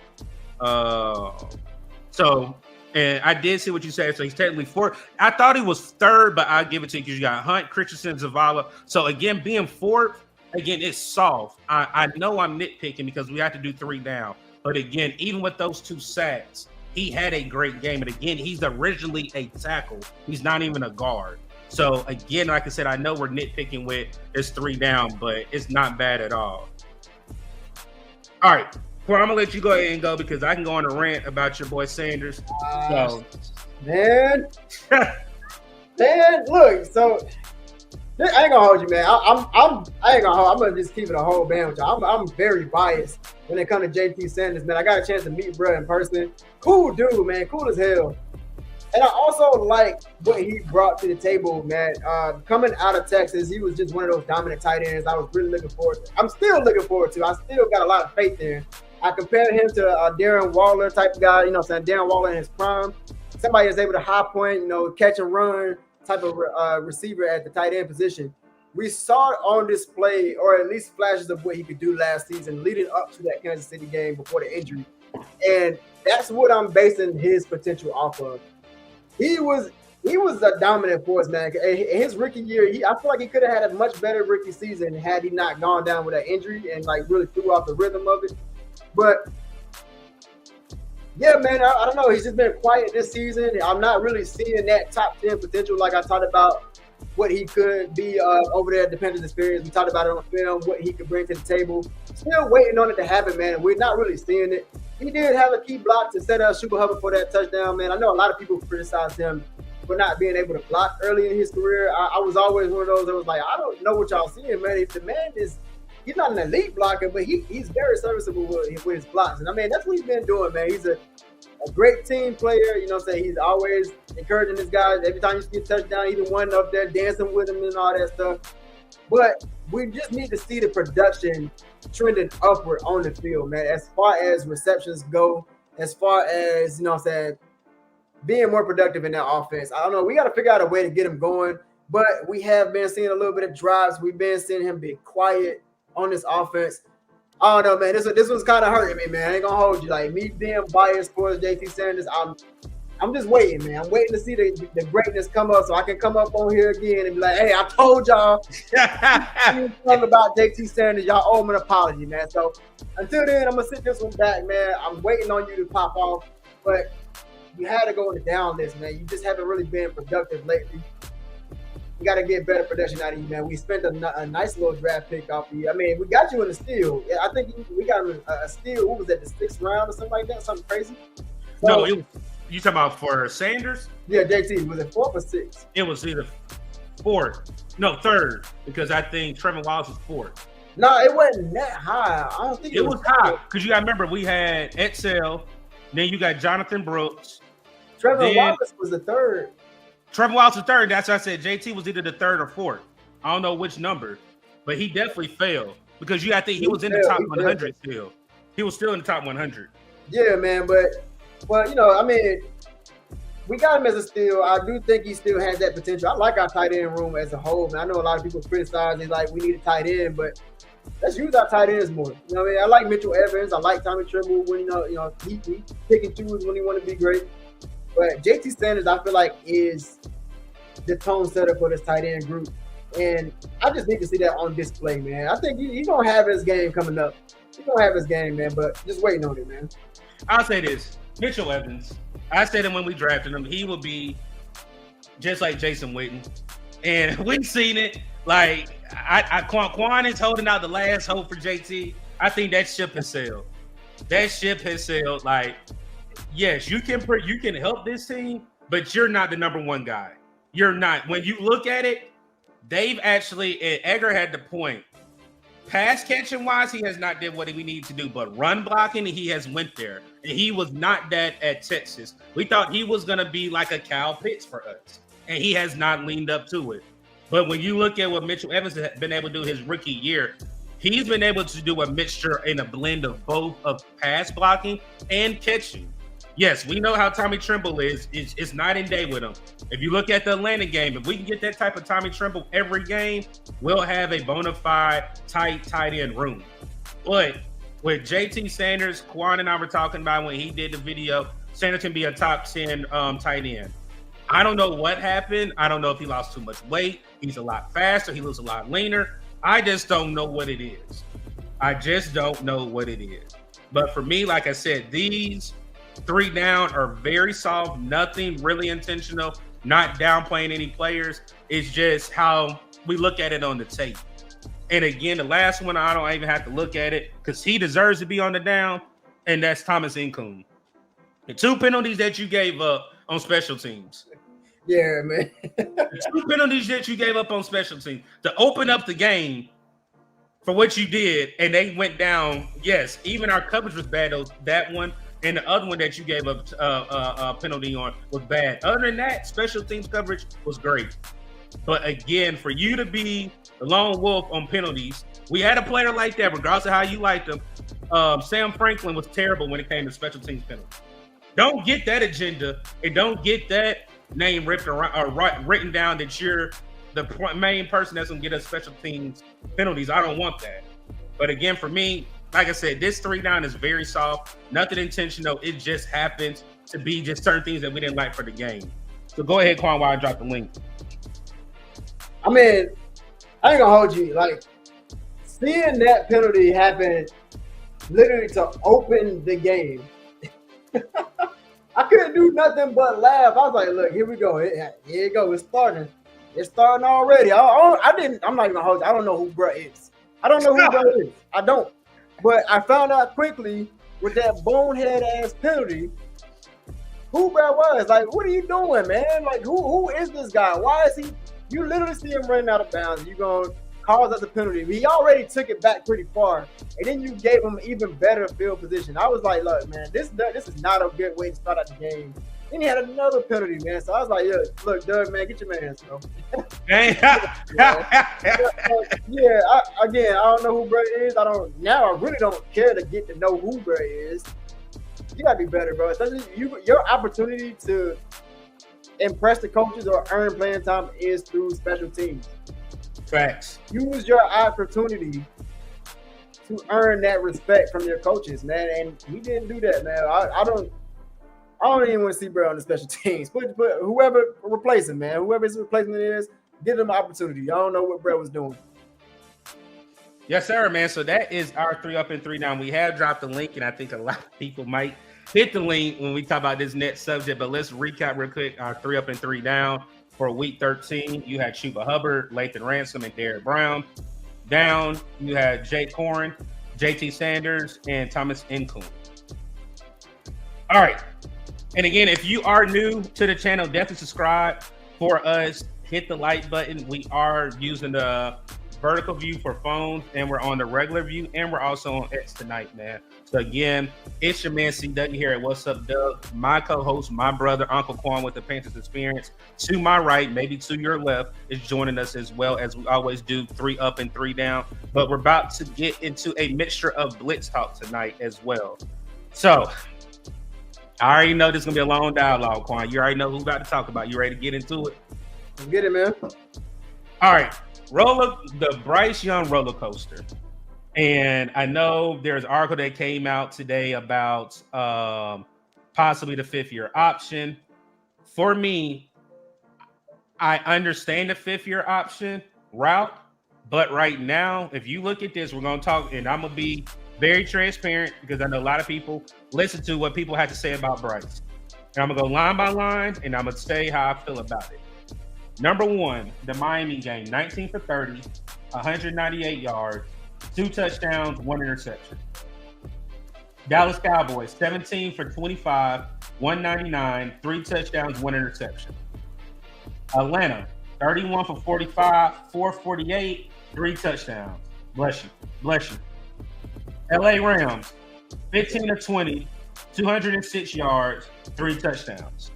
And I did see what you said. So he's technically 4th. I thought he was 3rd, but I'll give it to you because you got Hunt, Christensen, Zavala. So again, being 4th, again, it's soft. I know I'm nitpicking because we have to do 3 down. But again, even with those 2 sacks, he had a great game. And again, he's originally a tackle. He's not even a guard. So again, like I said, I know we're nitpicking with this 3 down, but it's not bad at all. All right, well, I'm gonna let you go ahead and go because I can go on a rant about your boy Sanders. So, man, look. So I ain't gonna hold you, man. I ain't gonna hold. I'm gonna just keep it a whole band with y'all. I'm very biased when it comes to JT Sanders, man. I got a chance to meet bro in person. Cool dude, man. Cool as hell. And I also like what he brought to the table, man. Coming out of Texas, he was just one of those dominant tight ends I was really looking forward to. I'm still looking forward to. I still got a lot of faith there. I compared him to a Darren Waller type of guy, you know what I'm saying? Darren Waller in his prime. Somebody that's able to high point, you know, catch and run type of receiver at the tight end position. We saw it on display, or at least flashes of what he could do last season leading up to that Kansas City game before the injury. And that's what I'm basing his potential off of. He was a dominant force, man. In his rookie year, I feel like he could have had a much better rookie season had he not gone down with that injury and like really threw off the rhythm of it. But yeah, man, I don't know. He's just been quiet this season. I'm not really seeing that top 10 potential like I talked about what he could be over there at the Panthers experience. We talked about it on film, what he could bring to the table. Still waiting on it to happen, man. We're not really seeing it. He did have a key block to set up Super Hubbard for that touchdown, man. I know a lot of people criticized him for not being able to block early in his career. I was always one of those that was like, I don't know what y'all seeing, man. If the man is, he's not an elite blocker, but he's very serviceable with his blocks. And I mean, that's what he's been doing, man. He's a great team player, you know what I'm saying? He's always encouraging his guys. Every time you see a touchdown, he's the one up there dancing with him and all that stuff. But we just need to see the production trending upward on the field, man, as far as receptions go, as far as, you know what I'm saying, being more productive in that offense. I don't know. We got to figure out a way to get him going, but we have been seeing a little bit of drives. We've been seeing him be quiet on this offense. I don't know, man. This one's kind of hurting me, man. I ain't gonna hold you. Like, me being biased towards JT Sanders, I'm just waiting, man. I'm waiting to see the greatness come up so I can come up on here again and be like, hey, I told y'all something about JT Sanders. Y'all owe him an apology, man. So until then, I'm gonna sit this one back, man. I'm waiting on you to pop off, but you had to go on the down list, man. You just haven't really been productive lately. We got to get better production out of you, man. We spent a nice little draft pick off of you. I mean, we got you in the steal. Yeah, I think we got a steal. What was that, the 6th round or something like that? Something crazy? So, no, you talking about for Sanders? Yeah, JT. Was it 4th or 6th? It was either 4th. No, 3rd, because I think Trevor Wallace was 4th. No, it wasn't that high. I don't think it was high. Because you got to remember, we had Edsel, then you got Jonathan Brooks. Trevor Wallace was the 3rd. Trevor Wallace was 3rd. That's why I said JT was either the 3rd or 4th. I don't know which number, but he definitely failed because you got to think he was in the top 100 still. He was still in the top 100. Yeah, man. But you know, I mean, we got him as a steal. I do think he still has that potential. I like our tight end room as a whole, man. I know a lot of people criticize it, like we need a tight end, but let's use our tight ends more. You know what I mean? I like Mitchell Evans. I like Tommy Tremble when he pick and choose when he want to be great. But JT Sanders, I feel like, is the tone setter for this tight end group. And I just need to see that on display, man. I think he's going to have his game coming up. He's going to have his game, man, but just waiting on it, man. I'll say this. Mitchell Evans, I said him when we drafted him, he will be just like Jason Witten. And we've seen it. Like, Quan is holding out the last hope for JT. I think that ship has sailed. That ship has sailed. Like, yes, you can help this team, but you're not the number one guy. You're not. When you look at it, they've actually, and Edgar had the point. Pass catching wise, he has not did what we need to do, but run blocking, he has went there. And he was not that at Texas. We thought he was going to be like a Kyle Pitts for us, and he has not leaned up to it. But when you look at what Mitchell Evans has been able to do his rookie year, he's been able to do a mixture and a blend of both of pass blocking and catching. Yes, we know how Tommy Tremble is. It's night and day with him. If you look at the Atlanta game, if we can get that type of Tommy Tremble every game, we'll have a bona fide tight end room. But with JT Sanders, Quan and I were talking about when he did the video, Sanders can be a top 10 tight end. I don't know what happened. I don't know if he lost too much weight. He's a lot faster. He looks a lot leaner. I just don't know what it is. But for me, like I said, these 3 down are very soft, nothing really intentional, not downplaying any players. It's just how we look at it on the tape. And again, the last one, I don't even have to look at it because he deserves to be on the down, and that's Thomas Incoon. The 2 penalties that you gave up on special teams. Yeah, man. The 2 penalties that you gave up on special teams to open up the game for what you did, and they went down. Yes, even our coverage was bad, that one. And the other one that you gave up a penalty on was bad. Other than that, special teams coverage was great. But again, for you to be the lone wolf on penalties, we had a player like that, regardless of how you liked him. Sam Franklin was terrible when it came to special teams penalties. Don't get that agenda and don't get that name written down that you're the main person that's going to get us special teams penalties. I don't want that. But again, for me, like I said, this 3 down is very soft, nothing intentional. It just happens to be just certain things that we didn't like for the game. So go ahead, Quan, while I drop the link. I mean, I ain't gonna hold you. Like, seeing that penalty happen literally to open the game, I couldn't do nothing but laugh. I was like, look, here we go. Here it go. It's starting. It's starting already. I'm not even gonna hold you. I don't know who bruh is. I don't know who bruh is. I don't. But I found out quickly with that bonehead ass penalty who bruh was. Like, what are you doing, man? Like, who is this guy? Why is he? You literally see him running out of bounds. You gonna cause us a penalty? He already took it back pretty far, and then you gave him even better field position. I was like, look, man, this is not a good way to start out the game. Then he had another penalty, man. So I was like, look, Doug, man, get your man, bro. I don't know who Bray is. I really don't care to get to know who Bray is. You gotta be better, bro. Your opportunity to impress the coaches or earn playing time is through special teams. Facts. Use your opportunity to earn that respect from your coaches, man. And he didn't do that, man. I don't even want to see Bray on the special teams. But whoever replace him, man, whoever his replacement is, give him an opportunity. I don't know what Bray was doing. Yes, sir, man. So that is our 3 up and 3 down. We have dropped the link, and I think a lot of people might hit the link when we talk about this next subject. But let's recap real quick our 3 up and 3 down for week 13. You had Chuba Hubbard, Lathan Ransom, and Derrick Brown. Down, you had Jake Corrin, JT Sanders, and Thomas Nkoun. All right. And again, if you are new to the channel, definitely subscribe for us. Hit the like button. We are using the vertical view for phones, and we're on the regular view, and we're also on X tonight, man. So again, it's your man C Dougie here at What's Up, Doug. My co-host, my brother, Uncle Quan with the Panthers Experience. To my right, maybe to your left, is joining us as well, as we always do, 3 up and 3 down. But we're about to get into a mixture of blitz talk tonight as well. So I already know this is gonna be a long dialogue, Quan. You already know who we're about to talk about. You ready to get into it? Let's get it, man. All right. The Bryce Young roller coaster. And I know there's an article that came out today about possibly the 5th-year option. For me, I understand the 5th-year option route, but right now, if you look at this, we're going to talk, and I'm going to be very transparent because I know a lot of people listen to what people have to say about Bryce. And I'm going to go line by line, and I'm going to say how I feel about it. Number 1, the Miami game, 19 for 30, 198 yards, 2 touchdowns, 1 interception. Dallas Cowboys, 17 for 25, 199, 3 touchdowns, 1 interception. Atlanta, 31 for 45, 448, 3 touchdowns. Bless you. Bless you. LA Rams, 15 to 20, 206 yards, 3 touchdowns.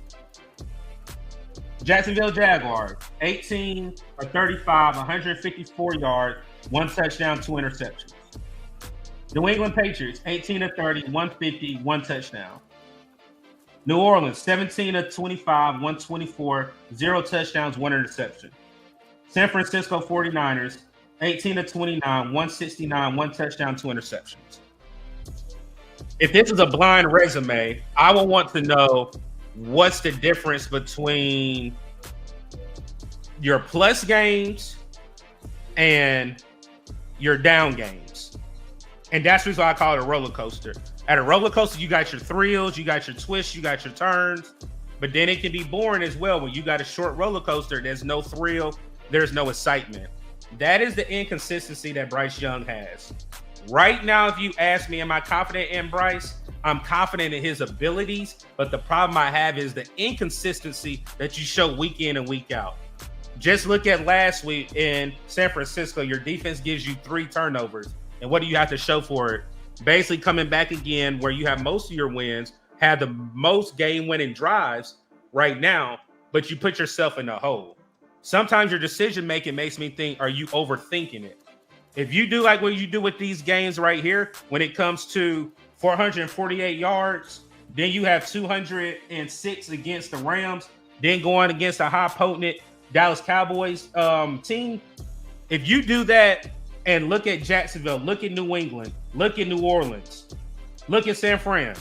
Jacksonville Jaguars, 18 for 35, 154 yards, 1 touchdown, 2 interceptions. New England Patriots, 18 to 30, 150, 1 touchdown. New Orleans, 17 to 25, 124, 0 touchdowns, 1 interception. San Francisco 49ers, 18 to 29, 169, 1 touchdown, 2 interceptions. If this is a blind resume, I will want to know what's the difference between your plus games and your down games. And that's the reason why I call it a roller coaster. At a roller coaster, you got your thrills, you got your twists, you got your turns, but then it can be boring as well. When you got a short roller coaster, there's no thrill, there's no excitement. That is the inconsistency that Bryce Young has. Right now, if you ask me, am I confident in Bryce? I'm confident in his abilities, but the problem I have is the inconsistency that you show week in and week out. Just look at last week in San Francisco. Your defense gives you 3 turnovers. And what do you have to show for it? Basically coming back again where you have most of your wins, have the most game-winning drives right now, but you put yourself in a hole. Sometimes your decision-making makes me think, are you overthinking it? If you do like what you do with these games right here, when it comes to 448 yards, then you have 206 against the Rams, then going against a high potent Dallas Cowboys team. If you do that and look at Jacksonville, look at New England, look at New Orleans, look at San Fran.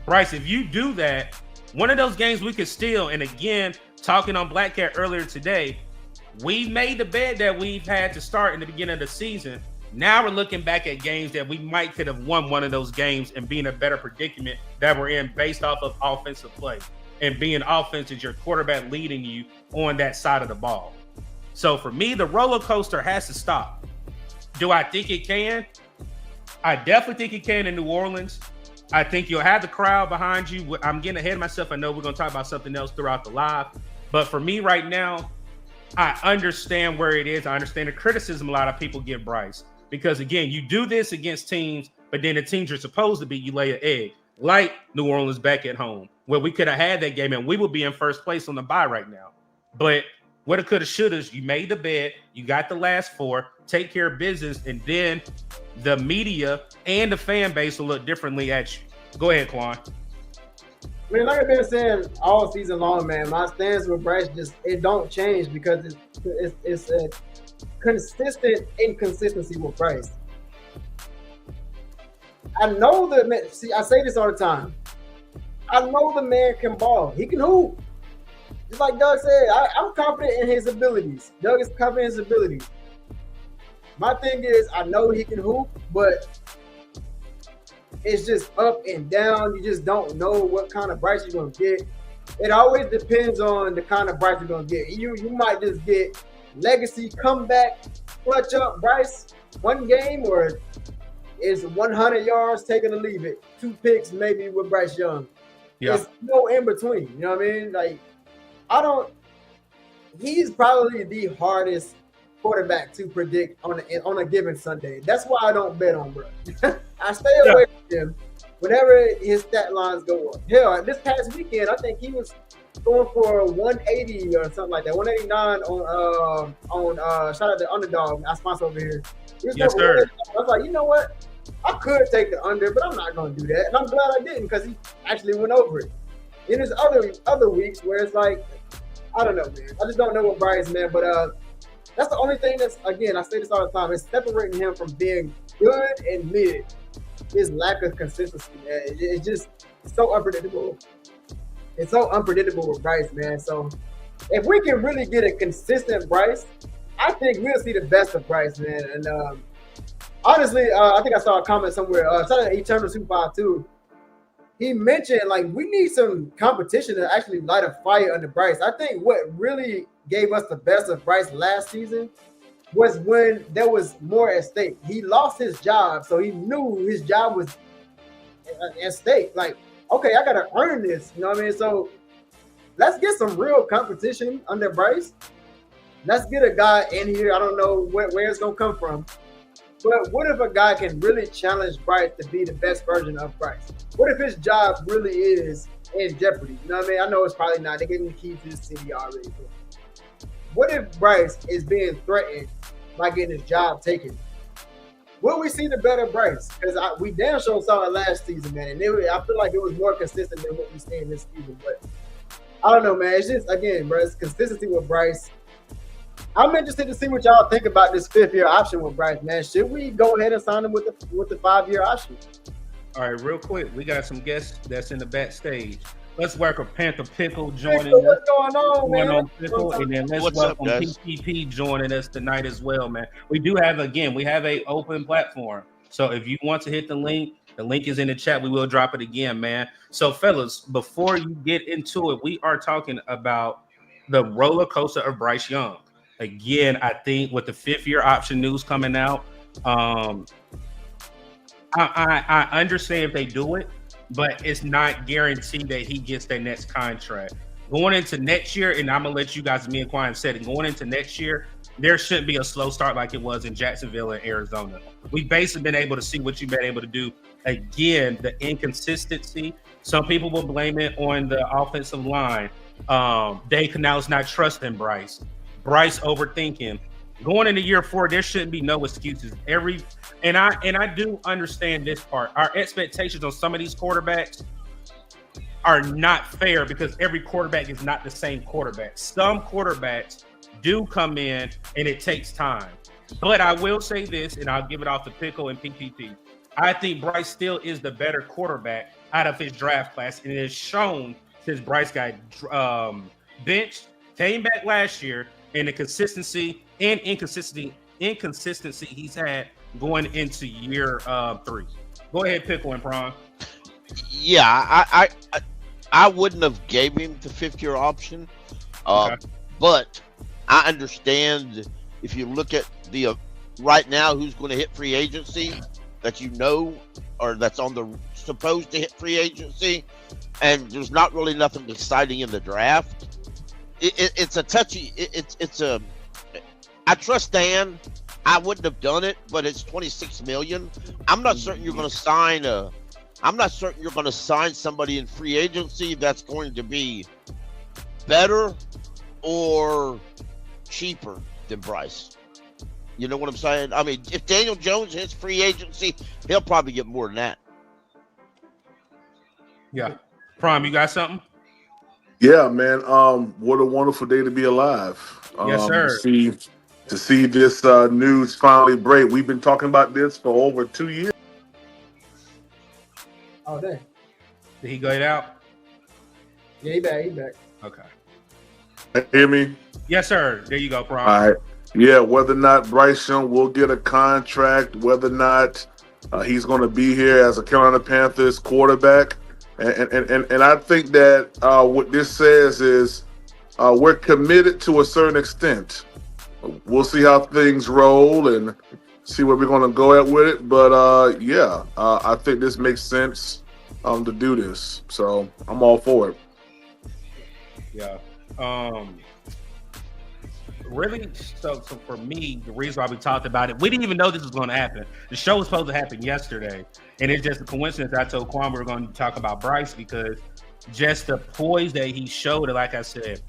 Bryce, if you do that, one of those games we could steal. And again, talking on Black Cat earlier today, we made the bet that we've had to start in the beginning of the season. Now we're looking back at games that we might could have won one of those games and be in a better predicament that we're in based off of offensive play. And being offense is your quarterback leading you on that side of the ball. So for me, the roller coaster has to stop. Do I think it can? I definitely think it can in New Orleans. I think you'll have the crowd behind you. I'm getting ahead of myself. I know we're going to talk about something else throughout the live. But for me right now, I understand where it is. I understand the criticism a lot of people give Bryce. Because, again, you do this against teams, but then the teams you're supposed to beat, you lay an egg. Like New Orleans back at home, where we could have had that game and we would be in first place on the bye right now. But what it could have, should have, you made the bed, you got the last four, take care of business, and then the media and the fan base will look differently at you. Go ahead, Quan. I mean, like I've been saying all season long, man, my stance with Bryce it don't change because it's a consistent inconsistency with Bryce. I know I say this all the time. I know the man can ball. He can hoop. Just like Doug said, I'm confident in his abilities. Doug is confident in his abilities. My thing is, I know he can hoop, but it's just up and down. You just don't know what kind of Bryce you're going to get. It always depends on the kind of Bryce you're going to get. You might just get legacy comeback, clutch up Bryce one game, or it's 100 yards, take it or leave it. 2 picks maybe with Bryce Young. Yeah. There's no in between. You know what I mean? Like, he's probably the hardest quarterback to predict on a given Sunday. That's why I don't bet on bro. I stay away from him whenever his stat lines go up. Hell, this past weekend, I think he was going for 180 or something like that. 189 on shout out to Underdog, our sponsor over here. Yes, sir. I was like, you know what? I could take the under, but I'm not going to do that. And I'm glad I didn't because he actually went over it. And there's other weeks where it's like, I don't know, man. I just don't know what Bryce, man. But that's the only thing that's, again, I say this all the time, is separating him from being good and mid. His lack of consistency, man. It's just so unpredictable. It's so unpredictable with Bryce, man. So if we can really get a consistent Bryce, I think we'll see the best of Bryce, man. And honestly, I think I saw a comment somewhere. Shout out to Eternal Super 5 too. He mentioned, like, we need some competition to actually light a fire under Bryce. I think what really gave us the best of Bryce last season was when there was more at stake. He lost his job, so he knew his job was at stake. Like, okay, I got to earn this. You know what I mean? So let's get some real competition under Bryce. Let's get a guy in here. I don't know where it's going to come from. But what if a guy can really challenge Bryce to be the best version of Bryce? What if his job really is in jeopardy? You know what I mean? I know it's probably not. They gave him the keys to the city already. But what if Bryce is being threatened by getting his job taken? Will we see the better Bryce? Because we damn sure saw it last season, man. And I feel like it was more consistent than what we're seeing this season. But I don't know, man. It's just, again, bro, it's consistency with Bryce. I'm interested to see what y'all think about this 5th-year option with Bryce, man. Should we go ahead and sign him with the 5-year option? All right, real quick, we got some guests that's in the backstage. Let's welcome Panther Pickle joining us. What's going on, man? Pickle, and then let's welcome PPP joining us tonight as well, man. We have a open platform. So if you want to hit the link is in the chat. We will drop it again, man. So, fellas, before you get into it, we are talking about the roller coaster of Bryce Young. Again, I think with the 5th-year option news coming out, I understand if they do it, but it's not guaranteed that he gets their next contract. Going into next year, and I'm going to let you guys, me and Quan said it, going into next year, there shouldn't be a slow start like it was in Jacksonville and Arizona. We've basically been able to see what you've been able to do. Again, the inconsistency. Some people will blame it on the offensive line. Dave Canales not trusting Bryce overthinking. Going into year 4, there shouldn't be no excuses. And I do understand this part. Our expectations on some of these quarterbacks are not fair because every quarterback is not the same quarterback. Some quarterbacks do come in and it takes time. But I will say this, and I'll give it off to Pickle and PPP. I think Bryce still is the better quarterback out of his draft class, and it is shown since Bryce got benched, came back last year, and the consistency and inconsistency he's had going into year 3. Go ahead, Pickle and Prawn. Yeah, I wouldn't have gave him the 5th-year option, Okay. but I understand if you look at the right now who's going to hit free agency that or that's on the supposed to hit free agency, and there's not really nothing exciting in the draft. It's a touchy. I trust Dan. I wouldn't have done it, but it's $26 million. I'm not certain you're going to sign somebody in free agency that's going to be better or cheaper than Bryce. You know what I'm saying? I mean, if Daniel Jones hits free agency, he'll probably get more than that. Yeah. Prime, you got something? Yeah, man. What a wonderful day to be alive. Yes, sir. To see this news finally break. We've been talking about this for over 2 years. Oh, dang. Did he go out? Yeah, he back. Okay. Hear me? Yes, sir. There you go, Prime. All right. Yeah, whether or not Bryce Young will get a contract, whether or not he's going to be here as a Carolina Panthers quarterback. And I think that what this says is we're committed to a certain extent. We'll see how things roll and see where we're going to go at with it. But, I think this makes sense to do this. So I'm all for it. Yeah. Really, so for me, the reason why we talked about it, we didn't even know this was going to happen. The show was supposed to happen yesterday, and it's just a coincidence. I told Quan we were going to talk about Bryce because just the poise that he showed. Like I said,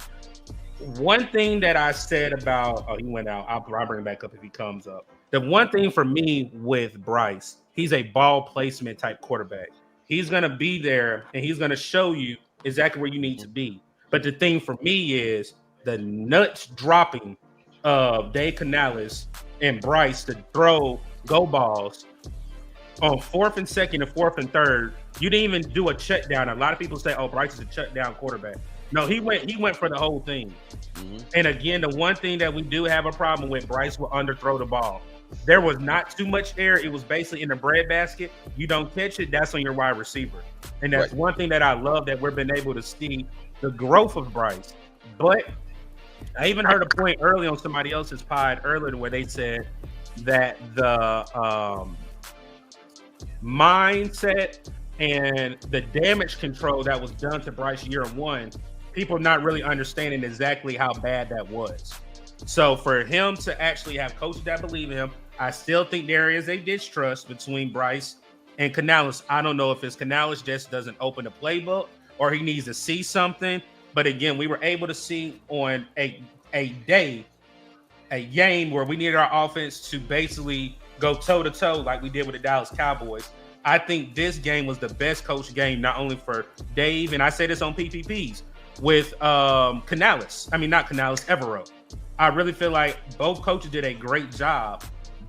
one thing that I said about he went out. I'll bring him back up if he comes up. The one thing for me with Bryce, he's a ball placement type quarterback. He's going to be there, and he's going to show you exactly where you need to be. But the thing for me is the nuts dropping of Dave Canales and Bryce to throw go balls on 4th and 2nd and 4th and 3rd. You didn't even do a check down. A lot of people say, "Oh, Bryce is a check down quarterback." No, he went for the whole thing. Mm-hmm. And again, the one thing that we do have a problem with, Bryce will underthrow the ball. There was not too much air. It was basically in the breadbasket. You don't catch it, that's on your wide receiver. And that's one thing that I love that we've been able to see the growth of Bryce. But I even heard a point early on somebody else's pod earlier where they said that the mindset and the damage control that was done to Bryce year one, people not really understanding exactly how bad that was. So for him to actually have coaches that believe in him, I still think there is a distrust between Bryce and Canales. I don't know if it's Canales just doesn't open the playbook or he needs to see something. But again, we were able to see on a game where we needed our offense to basically go toe-to-toe like we did with the Dallas Cowboys. I think this game was the best coach game, not only for Dave, and I say this on PPPs, with Canales. I mean, not Canales, Evero. I really feel like both coaches did a great job,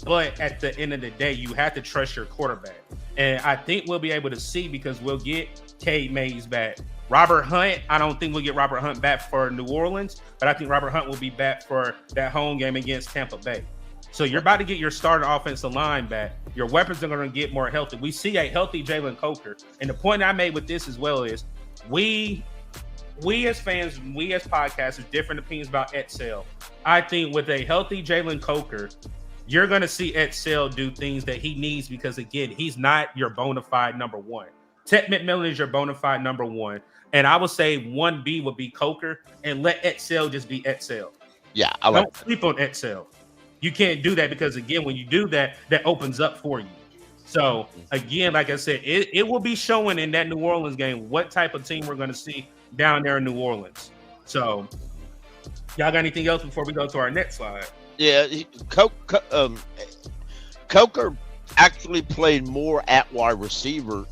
but at the end of the day, you have to trust your quarterback. And I think we'll be able to see because we'll get Cade Mays back. Robert Hunt, I don't think we'll get Robert Hunt back for New Orleans, but I think Robert Hunt will be back for that home game against Tampa Bay. So you're about to get your starting offensive line back. Your weapons are going to get more healthy. We see a healthy Jalen Coker. And the point I made with this as well is we as fans, we as podcasters, different opinions about Edsel. I think with a healthy Jalen Coker, you're going to see Edsel do things that he needs because, again, he's not your bona fide number one. Ted McMillan is your bona fide number one. And I would say 1B would be Coker and let Edsel just be Edsel. Yeah, don't sleep on Edsel. You can't do that because, again, when you do that, that opens up for you. So, again, like I said, it will be showing in that New Orleans game what type of team we're going to see down there in New Orleans. So, y'all got anything else before we go to our next slide? Yeah, Coker actually played more at wide receiver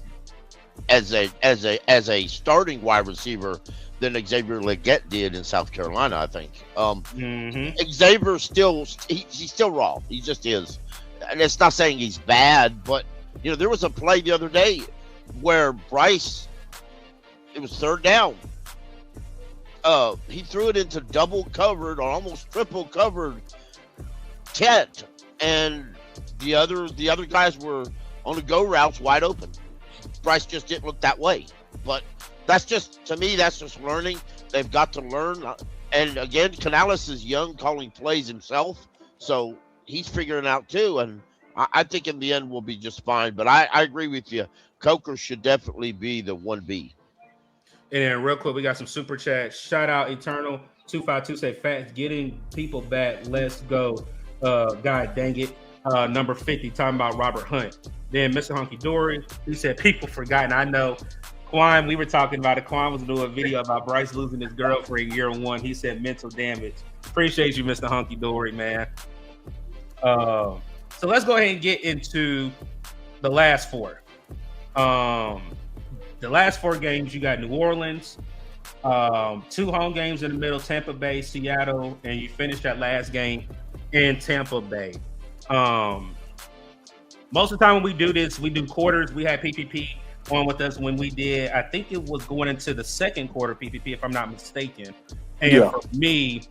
as a starting wide receiver than Xavier Legette did in South Carolina, I think. Xavier he's still raw. He just is. And it's not saying he's bad, but there was a play the other day where Bryce, it was third down. He threw it into double covered or almost triple covered Ted, and the other guys were on the go routes wide open. Bryce just didn't look that way. But that's just, to me, that's just learning. They've got to learn. And again, Canales is young, calling plays himself, so he's figuring out too. And I think in the end we'll be just fine. But I agree with you. Coker should definitely be the 1B. And then real quick, we got some super chats. Shout out Eternal 252 say facts getting people back. Let's go. God dang it. Number 50 talking about Robert Hunt. Then Mr. Hunky Dory, he said people forgotten. I know. Quan, we were talking about it. Quan was doing a video about Bryce losing his girlfriend year one. He said mental damage. Appreciate you, Mr. Hunky Dory, man. So let's go ahead and get into the last four. The last four games, you got New Orleans, 2 home games in the middle, Tampa Bay, Seattle, and you finished that last game in Tampa Bay. Most of the time when we do this, we do quarters. We had PPP on with us when we did, I think it was going into the second quarter PPP, if I'm not mistaken. And for me,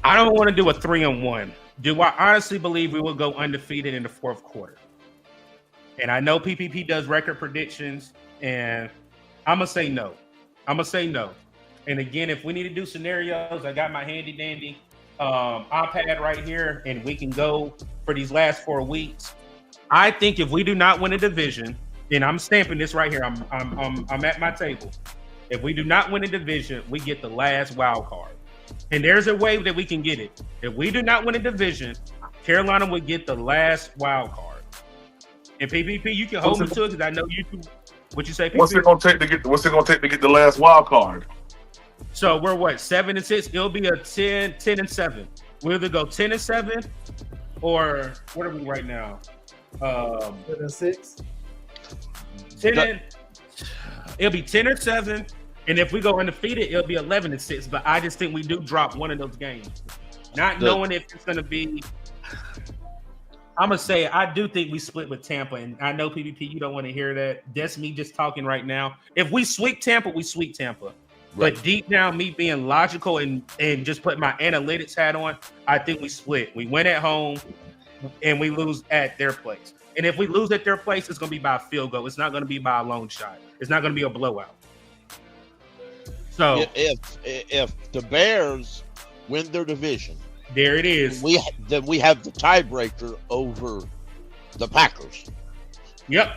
I don't want to do a 3-1. Do I honestly believe we will go undefeated in the fourth quarter? And I know PPP does record predictions, and I'm going to say no. And again, if we need to do scenarios, I got my handy dandy iPad right here, and we can go for these last 4 weeks. I think if we do not win a division, and I'm stamping this right here, I'm at my table. If we do not win a division, we get the last wild card. And there's a way that we can get it. If we do not win a division, Carolina would get the last wild card. And PPP, you can hold me to it because I know you do. What you say, PPP? What's it gonna take to get the last wild card? So we're what, 7-6? It'll be a 10-7. We'll either go 10-7 or what are we right now? 7-6. It'll be 10 or 7, and if we go undefeated, it'll be 11-6. But I just think we do drop one of those games, not knowing if it's going to be. I'm gonna say I do think we split with Tampa, and I know PPP, you don't want to hear that. That's me just talking right now. If we sweep Tampa, we sweep Tampa. Right. But deep down, me being logical and just putting my analytics hat on, I think we split. We win at home, and we lose at their place. And if we lose at their place, it's going to be by a field goal. It's not going to be by a long shot. It's not going to be a blowout. So if the Bears win their division, there it is. Then we have the tiebreaker over the Packers. Yep.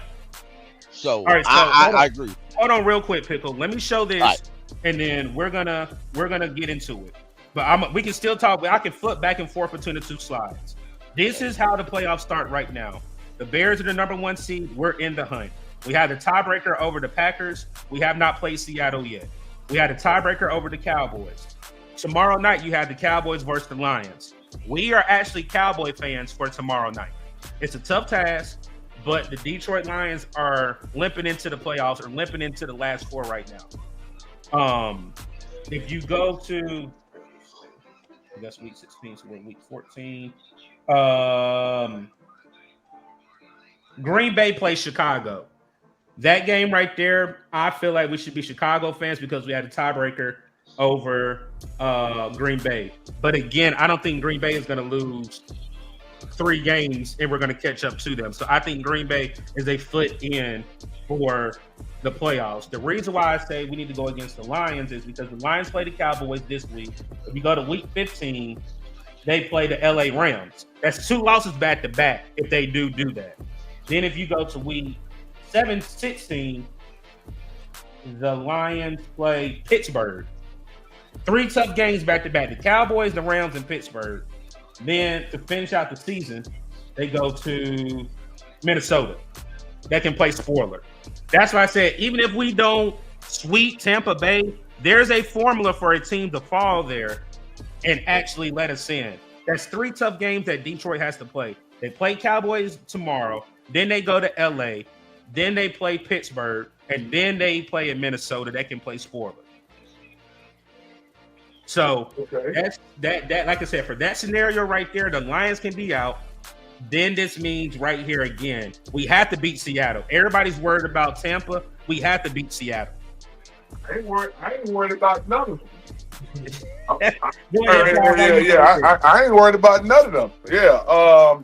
So, all right, so I agree. Hold on, real quick, Pickle. Let me show this, and then we're gonna get into it. But we can still talk. I can flip back and forth between the two slides. This is how the playoffs start right now. The Bears are the number 1 seed. We're in the hunt. We have the tiebreaker over the Packers. We have not played Seattle yet. We had a tiebreaker over the Cowboys. Tomorrow night, you have the Cowboys versus the Lions. We are actually Cowboy fans for tomorrow night. It's a tough task, but the Detroit Lions are limping into the playoffs or limping into the last 4 right now. If you go to, that's week 16, so we're week 14. Green Bay plays Chicago. That game right there, I feel like we should be Chicago fans because we had a tiebreaker over Green Bay. But again, I don't think Green Bay is going to lose 3 games and we're going to catch up to them. So I think Green Bay is a foot in for the playoffs. The reason why I say we need to go against the Lions is because the Lions play the Cowboys this week. If you go to week 15, they play the LA Rams. That's 2 losses back to back if they do that. Then if you go to week 16, the Lions play Pittsburgh. 3 tough games back to back. The Cowboys, the Rams, and Pittsburgh. Then to finish out the season, they go to Minnesota. That can play spoiler. That's why I said, even if we don't sweep Tampa Bay, there's a formula for a team to fall there and actually let us in. That's 3 tough games that Detroit has to play. They play Cowboys tomorrow. Then they go to LA. Then they play Pittsburgh. And then they play in Minnesota. That can play spoiler. So that's that. Like I said, for that scenario right there, the Lions can be out. Then this means right here again, we have to beat Seattle. Everybody's worried about Tampa. We have to beat Seattle. I ain't worried about none of them. I ain't worried about none of them. Yeah.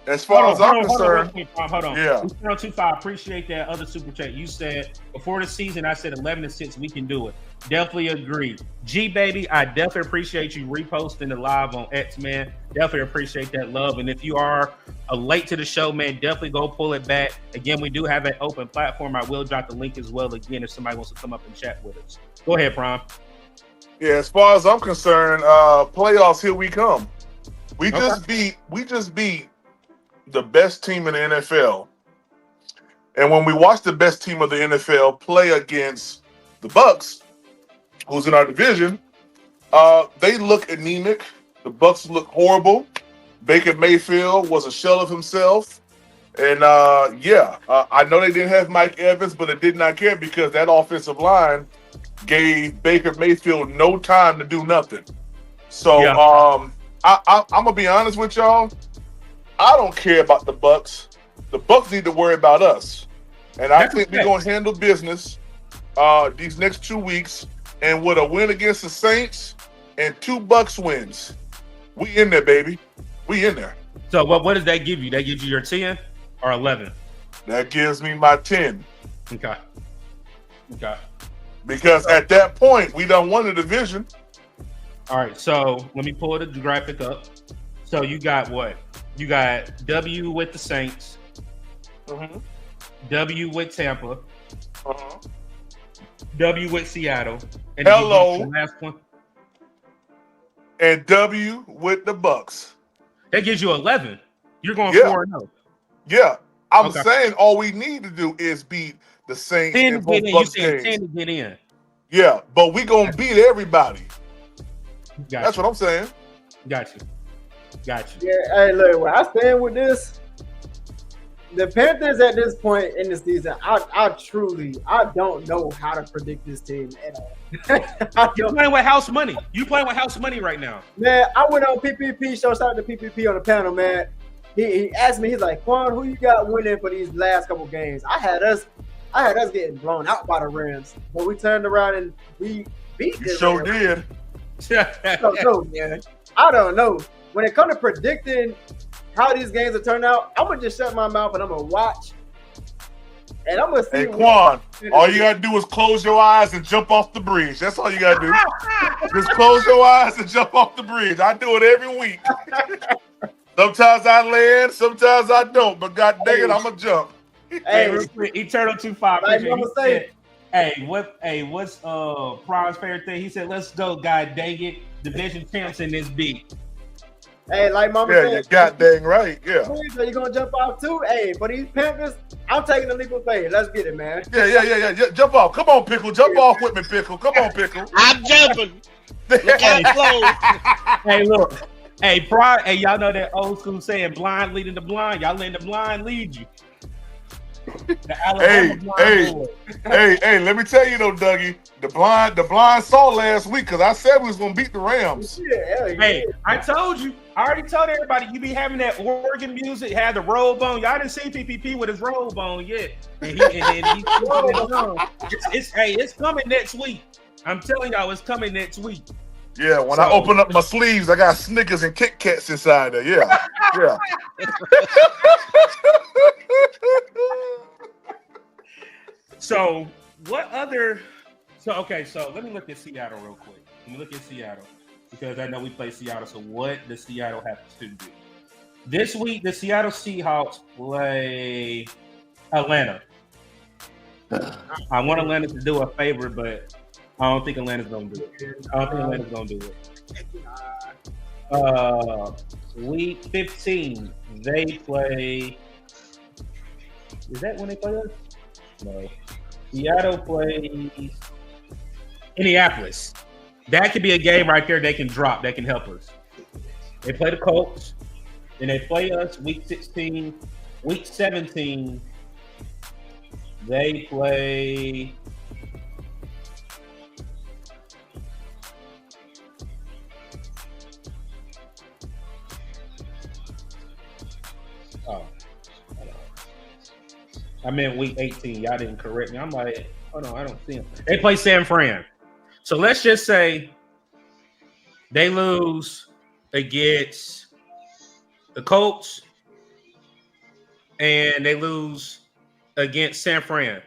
As far as I'm concerned, hold on. Yeah. 025, appreciate that other super chat. You said before the season, I said 11-6, we can do it. Definitely agree. G baby, I definitely appreciate you reposting the live on X, man. Definitely appreciate that love. And if you are late to the show, man, definitely go pull it back. Again, we do have an open platform. I will drop the link as well again if somebody wants to come up and chat with us. Go ahead, Prom. Yeah, as far as I'm concerned, playoffs, here we come. We just beat the best team in the NFL. And when we watch the best team of the NFL play against the Bucs, who's in our division, they look anemic. The Bucs look horrible. Baker Mayfield was a shell of himself. And I know they didn't have Mike Evans, but it did not care because that offensive line gave Baker Mayfield no time to do nothing. So I'm gonna be honest with y'all. I don't care about the Bucs. The Bucs need to worry about us. And I think we're gonna handle business these next 2 weeks. And with a win against the Saints and 2 Bucs wins, we in there, baby. We in there. So what does that give you? That gives you your 10 or 11? That gives me my 10. Okay. Because at that point, we done won the division. All right, so let me pull the graphic up. So you got what? You got W with the Saints, W with Tampa, W with Seattle, and hello, the last one, and W with the Bucs. That gives you 11. You're going 4-0. Yeah, I'm saying all we need to do is beat the Saints and both Bucs games. 10 to get in. Yeah, but we gonna beat everybody. That's what I'm saying. Got you. Yeah, hey, look, where I stand with this, the Panthers at this point in the season, I truly don't know how to predict this team at all. You're playing with house money. You playing with house money right now. Man, I went on PPP, shout out to PPP on the panel, man. He asked me, he's like, Quan, who you got winning for these last couple games? I had us getting blown out by the Rams, but we turned around and we beat them. You sure did. I don't know, man. I don't know. When it comes to predicting how these games will turn out, I'm gonna just shut my mouth and I'm gonna watch. And I'm gonna see. Hey, Quan, all you gotta do is close your eyes and jump off the bridge. That's all you gotta do. Just close your eyes and jump off the bridge. I do it every week. Sometimes I land, sometimes I don't. But god dang it, I'm gonna jump. Hey, real quick, Eternal 25. Like I'm gonna say. What's Prime's favorite thing? He said, "Let's go, god dang it, division champs in this beat." Hey, like Mama said, you're god dang right, yeah. So you're gonna jump off too? Hey, for these Panthers, I'm taking the leap of faith. Let's get it, man. Yeah. Jump off. Come on, Pickle. Jump off with me, Pickle. Come on, Pickle. I'm jumping. Hey, look. Hey, Pride. Hey, y'all know that old school saying, "Blind leading the blind." Y'all letting the blind lead you. Hey, let me tell you though, Dougie, the blind saw last week because I said we was gonna beat the Rams. Hey, I told you. I already told everybody you be having that organ music, had the robe on. Y'all didn't see PPP with his robe on yet. It's coming next week. I'm telling y'all, it's coming next week. Yeah, when I open up my sleeves, I got Snickers and Kit Kats inside there. Yeah. So let me look at Seattle real quick. Because I know we play Seattle. So what does Seattle have to do? This week, the Seattle Seahawks play Atlanta. I want Atlanta to do a favor, but I don't think Atlanta's going to do it. Week 15, they play. Is that when they play us? No. Seattle plays Indianapolis. That could be a game right there they can drop. That can help us. They play the Colts. Then they play us week 16. Week 17, they play. I meant week 18. Y'all didn't correct me. I'm like, hold on, I don't see them. They play San Fran. So let's just say they lose against the Colts and they lose against San Fran.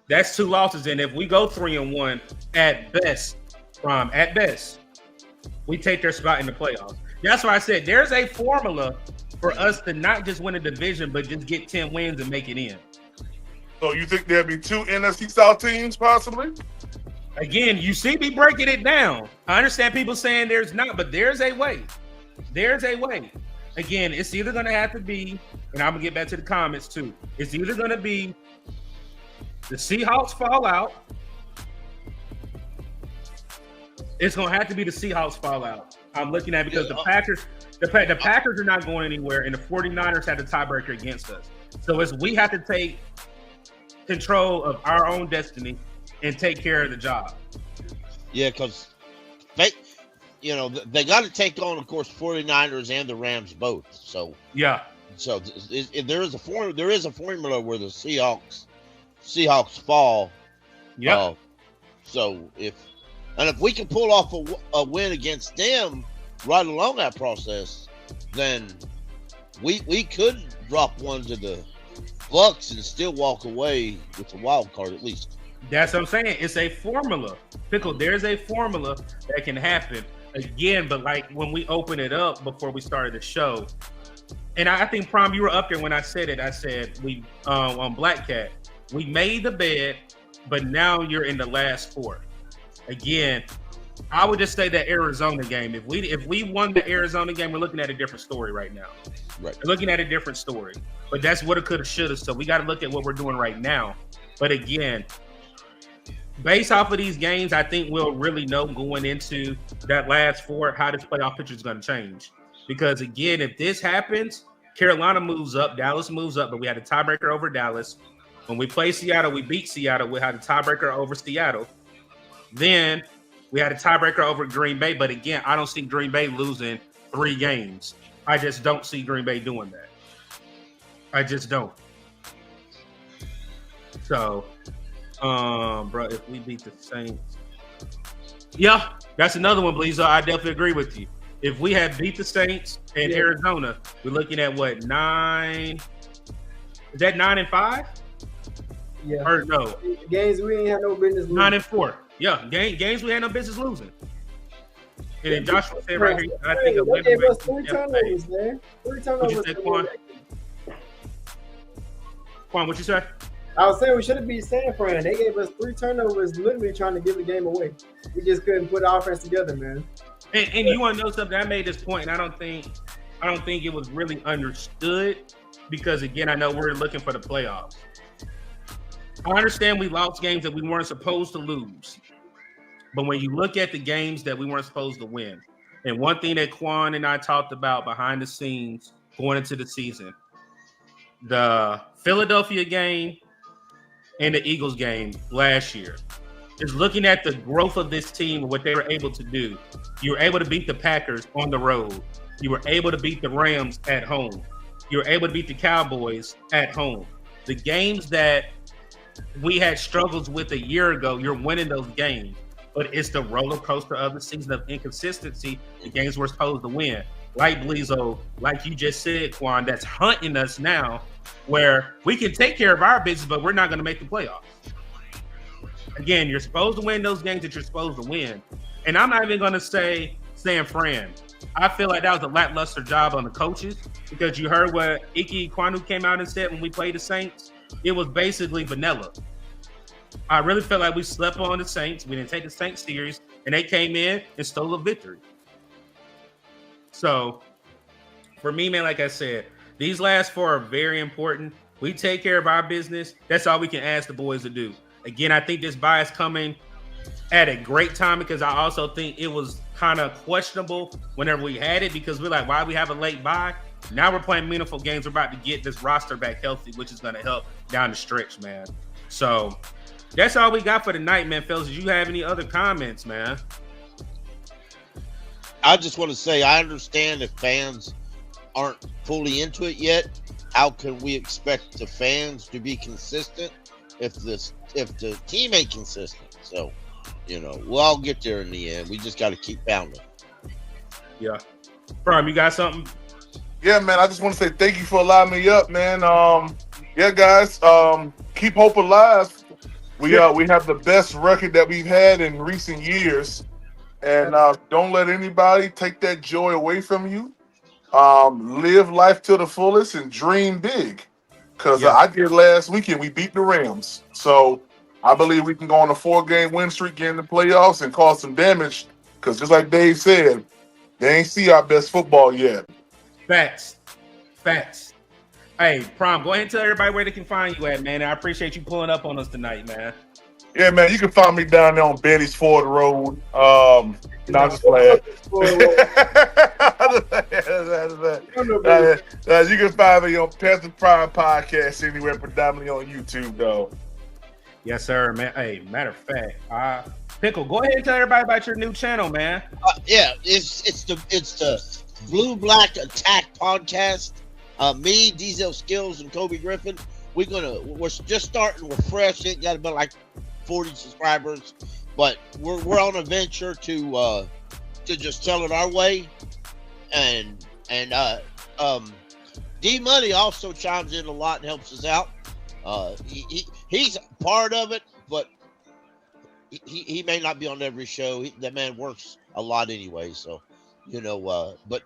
That's 2 losses, and if we go 3-1 at best, we take their spot in the playoffs. That's why I said there's a formula for us to not just win a division, but just get 10 wins and make it in. So you think there'll be 2 NFC South teams possibly? Again, you see me breaking it down. I understand people saying there's not, but there's a way. There's a way. Again, it's either going to have to be, and I'm going to get back to the comments too. It's either going to be the Seahawks fall out. It's going to have to be the Seahawks fall out. I'm looking at it because the Packers are not going anywhere, and the 49ers had the tiebreaker against us. So we have to take control of our own destiny and take care of the job. Yeah, because they got to take on, of course, 49ers and the Rams both. So yeah. So there is a formula where the Seahawks fall. Yeah. So if we can pull off a win against them right along that process, then we could drop one to the Bucks and still walk away with the wild card at least. That's what I'm saying. It's a formula. Pickle, there's a formula that can happen. Again, but like when we open it up before we started the show, and I think, Prom, you were up there when I said it. I said we on Black Cat, we made the bed, but now you're in the last 4. Again, I would just say that Arizona game. If we won the Arizona game, we're looking at a different story right now. Right. We're looking at a different story. But that's what it could have, should have. So we got to look at what we're doing right now. But again, based off of these games, I think we'll really know going into that last 4 how this playoff picture is going to change. Because again, if this happens, Carolina moves up, Dallas moves up, but we had a tiebreaker over Dallas. When we play Seattle, we beat Seattle. We had a tiebreaker over Seattle. Then we had a tiebreaker over Green Bay. But again, I don't see Green Bay losing 3 games. I just don't see Green Bay doing that. I just don't. So, bro, if we beat the Saints, yeah, that's another one, Bleezo. I definitely agree with you. If we had beat the Saints and Arizona, we're looking at what, 9? Is that 9-5? Yeah. Or no? Games we ain't had no business losing. 9-4. Yeah, games we had no business losing. And then Joshua said right here, I think they gave us 3 turnovers, man. 3 turnovers. What'd you say, Quan? Quan, what you say? I was saying we should have beat San Fran. They gave us 3 turnovers, literally trying to give the game away. We just couldn't put the offense together, man. And you want to know something? I made this point, and I don't think it was really understood because again, I know we're looking for the playoffs. I understand we lost games that we weren't supposed to lose, but when you look at the games that we weren't supposed to win, and one thing that Quan and I talked about behind the scenes going into the season, the Philadelphia game and the Eagles game last year, is looking at the growth of this team and what they were able to do. You were able to beat the Packers on the road. You were able to beat the Rams at home. You were able to beat the Cowboys at home. The games that we had struggles with a year ago, you're winning those games. But it's the roller coaster of the season of inconsistency. The games we're supposed to win. Like Bleezo, like you just said, Quan, that's hunting us now where we can take care of our business, but we're not going to make the playoffs. Again, you're supposed to win those games that you're supposed to win. And I'm not even going to say San Fran. I feel like that was a lackluster job on the coaches because you heard what Ike Kwanu came out and said when we played the Saints. It was basically vanilla. I really felt like we slept on the Saints. We didn't take the Saints serious, and they came in and stole a victory. So, for me, man, like I said, these last 4 are very important. We take care of our business. That's all we can ask the boys to do. Again, I think this bye is coming at a great time because I also think it was kind of questionable whenever we had it because we're like, why do we have a late bye? Now we're playing meaningful games. We're about to get this roster back healthy, which is going to help down the stretch, man. So that's all we got for tonight, man. Fellas, did you have any other comments, man? I just want to say I understand if fans aren't fully into it yet. How can we expect the fans to be consistent if the team ain't consistent? So, we'll all get there in the end. We just got to keep pounding. Yeah. Prime, you got something? Yeah, man. I just want to say thank you for allowing me up, man. Yeah, guys. Keep hope alive. We have the best record that we've had in recent years, and don't let anybody take that joy away from you. Live life to the fullest and dream big. Because Yeah. I did last weekend. We beat the Rams, so I believe we can go on a 4-game win streak, get in the playoffs, and cause some damage. Because just like Dave said, they ain't see our best football yet. Facts. Hey, Prom, go ahead and tell everybody where they can find you at, man. I appreciate you pulling up on us tonight, man. Yeah, man, you can find me down there on Betty's Ford Road. I'm just playing. You can find me on Panther Prime Podcast anywhere, predominantly on YouTube, though. Yes, sir, man. Hey, matter of fact, Pickle, go ahead and tell everybody about your new channel, man. Yeah, it's the Blue Black Attack podcast. Me, Diesel Skills, and Kobe Griffin. We're just starting. We're fresh. It got about like 40 subscribers, but we're on a venture to just tell it our way, and D Money also chimes in a lot and helps us out. He's part of it, but he may not be on every show. That man works a lot anyway, so but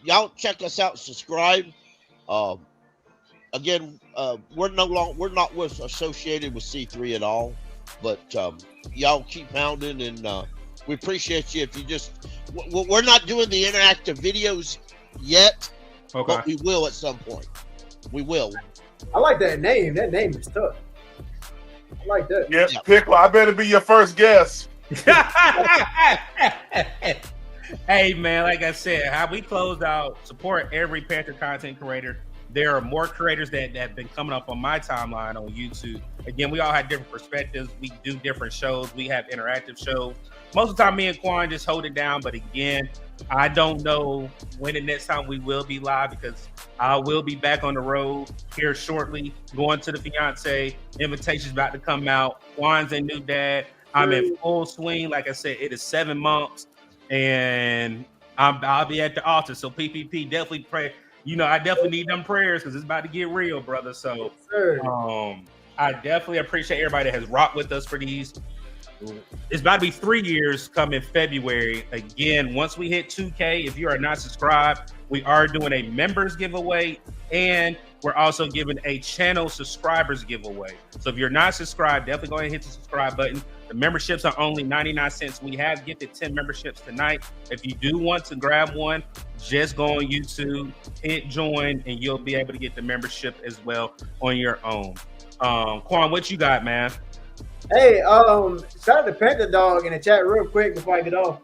y'all check us out, subscribe. Again, we're not associated with C3 at all, but y'all keep pounding, and we appreciate you. If you we're not doing the interactive videos yet, Okay. but we will at some point. We will. I like that name. That name is tough. I like that. Yeah, Pickle, I better be your first guest. Hey, man, like I said, how we closed out, support every Panther content creator. There are more creators that have been coming up on my timeline on YouTube. Again, we all have different perspectives. We do different shows. We have interactive shows. Most of the time, me and Quan just hold it down. But again, I don't know when the next time we will be live, because I will be back on the road here shortly, going to the fiance. Invitation's about to come out. Quan's a new dad. I'm in full swing. Like I said, it is 7 months, and I'll be at the altar. So PPP, definitely pray. I definitely need them prayers, because it's about to get real, brother. So I definitely appreciate everybody that has rocked with us for these. It's about to be 3 years coming February. Again, once we hit 2K, if you are not subscribed, we are doing a members giveaway, and we're also giving a channel subscribers giveaway. So if you're not subscribed, definitely go ahead and hit the subscribe button. The memberships are only 99 cents. We have gifted 10 memberships tonight. If you do want to grab one, just go on YouTube, hit join, and you'll be able to get the membership as well on your own. Quan, what you got, man? Hey, shout out to Panther Dog in the chat real quick before I get off.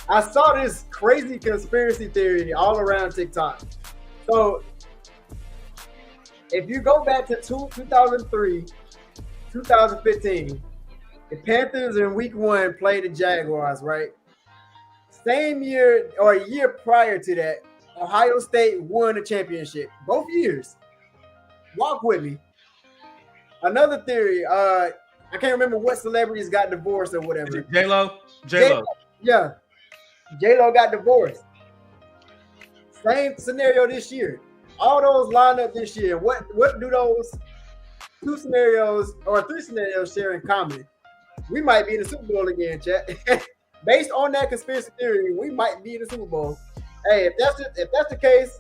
I saw this crazy conspiracy theory all around TikTok. So if you go back to 2003, 2015, the Panthers in week 1 played the Jaguars, right? Same year or a year prior to that, Ohio State won the championship. Both years. Walk with me. Another theory, I can't remember what celebrities got divorced or whatever. J-Lo? Yeah. J-Lo got divorced. Same scenario this year. All those line up this year. What do those 2 scenarios or 3 scenarios share in common? We might be in the Super Bowl again, chat. Based on that conspiracy theory, we might be in the Super Bowl. Hey, if that's the case,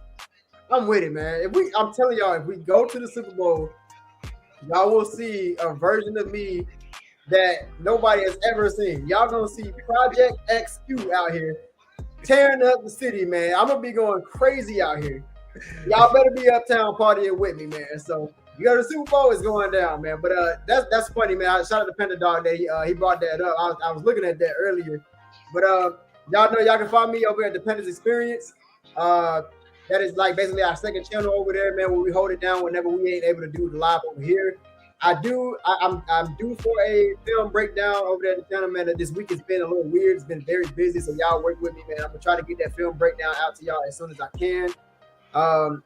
I'm with it, man. I'm telling y'all, if we go to the Super Bowl, y'all will see a version of me that nobody has ever seen. Y'all gonna see Project XQ out here tearing up the city, man. I'm gonna be going crazy out here. Y'all better be uptown partying with me, man. So you go to the Super Bowl, it's going down, man. But that's funny, man. Shout out to Panther Dog that he brought that up. I was looking at that earlier. But y'all know y'all can find me over at the Panthers Experience. That is like basically our second channel over there, man, where we hold it down whenever we ain't able to do the live over here. I'm due for a film breakdown over there at the channel, man. This week has been a little weird. It's been very busy, so y'all work with me, man. I'm gonna try to get that film breakdown out to y'all as soon as I can. But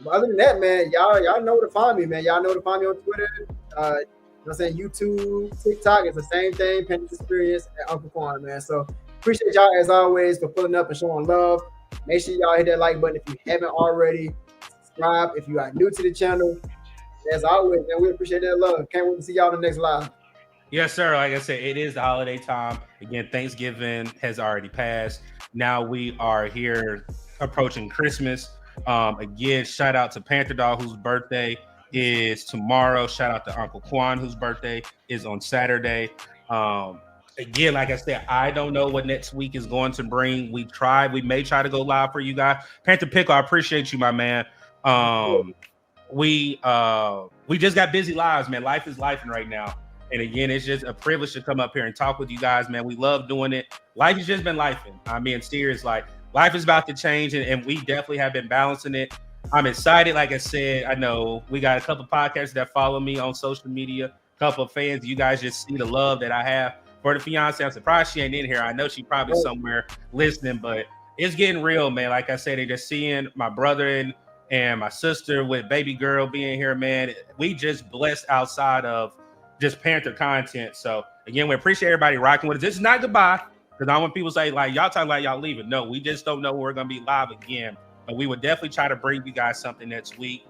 other than that, man, y'all know where to find me, man. Y'all know where to find me on Twitter. You know what I'm saying? YouTube, TikTok, it's the same thing. Panthers Experience and Uncle Quan, man. So appreciate y'all as always for pulling up and showing love. Make sure y'all hit that like button if you haven't already. Subscribe if you are new to the channel. As always, man, we appreciate that love. Can't wait to see y'all in the next live. Yes, sir. Like I said, it is the holiday time. Again, Thanksgiving has already passed. Now we are here approaching Christmas. Again, shout out to Panther Dog, whose birthday is tomorrow. Shout out to Uncle Quan, whose birthday is on Saturday. Again, like I said, I don't know what next week is going to bring. We may try to go live for you guys. Panther Pickle, I appreciate you, my man. We just got busy lives, man. Life is life right now. And again, it's just a privilege to come up here and talk with you guys, man. We love doing it. Life has just been lifing. I'm being serious. Like, life is about to change, and we definitely have been balancing it. I'm excited. Like I said, I know we got a couple of podcasts that follow me on social media, a couple of fans. You guys just see the love that I have for the fiance. I'm surprised she ain't in here. I know she probably somewhere listening, but it's getting real, man. Like I said, they're just seeing my brother and my sister with baby girl being here, man. We just blessed outside of just Panther content. So again, we appreciate everybody rocking with us. This is not goodbye, because I want people to say, like, y'all talking like y'all leaving. No, we just don't know when we're going to be live again. But we would definitely try to bring you guys something next week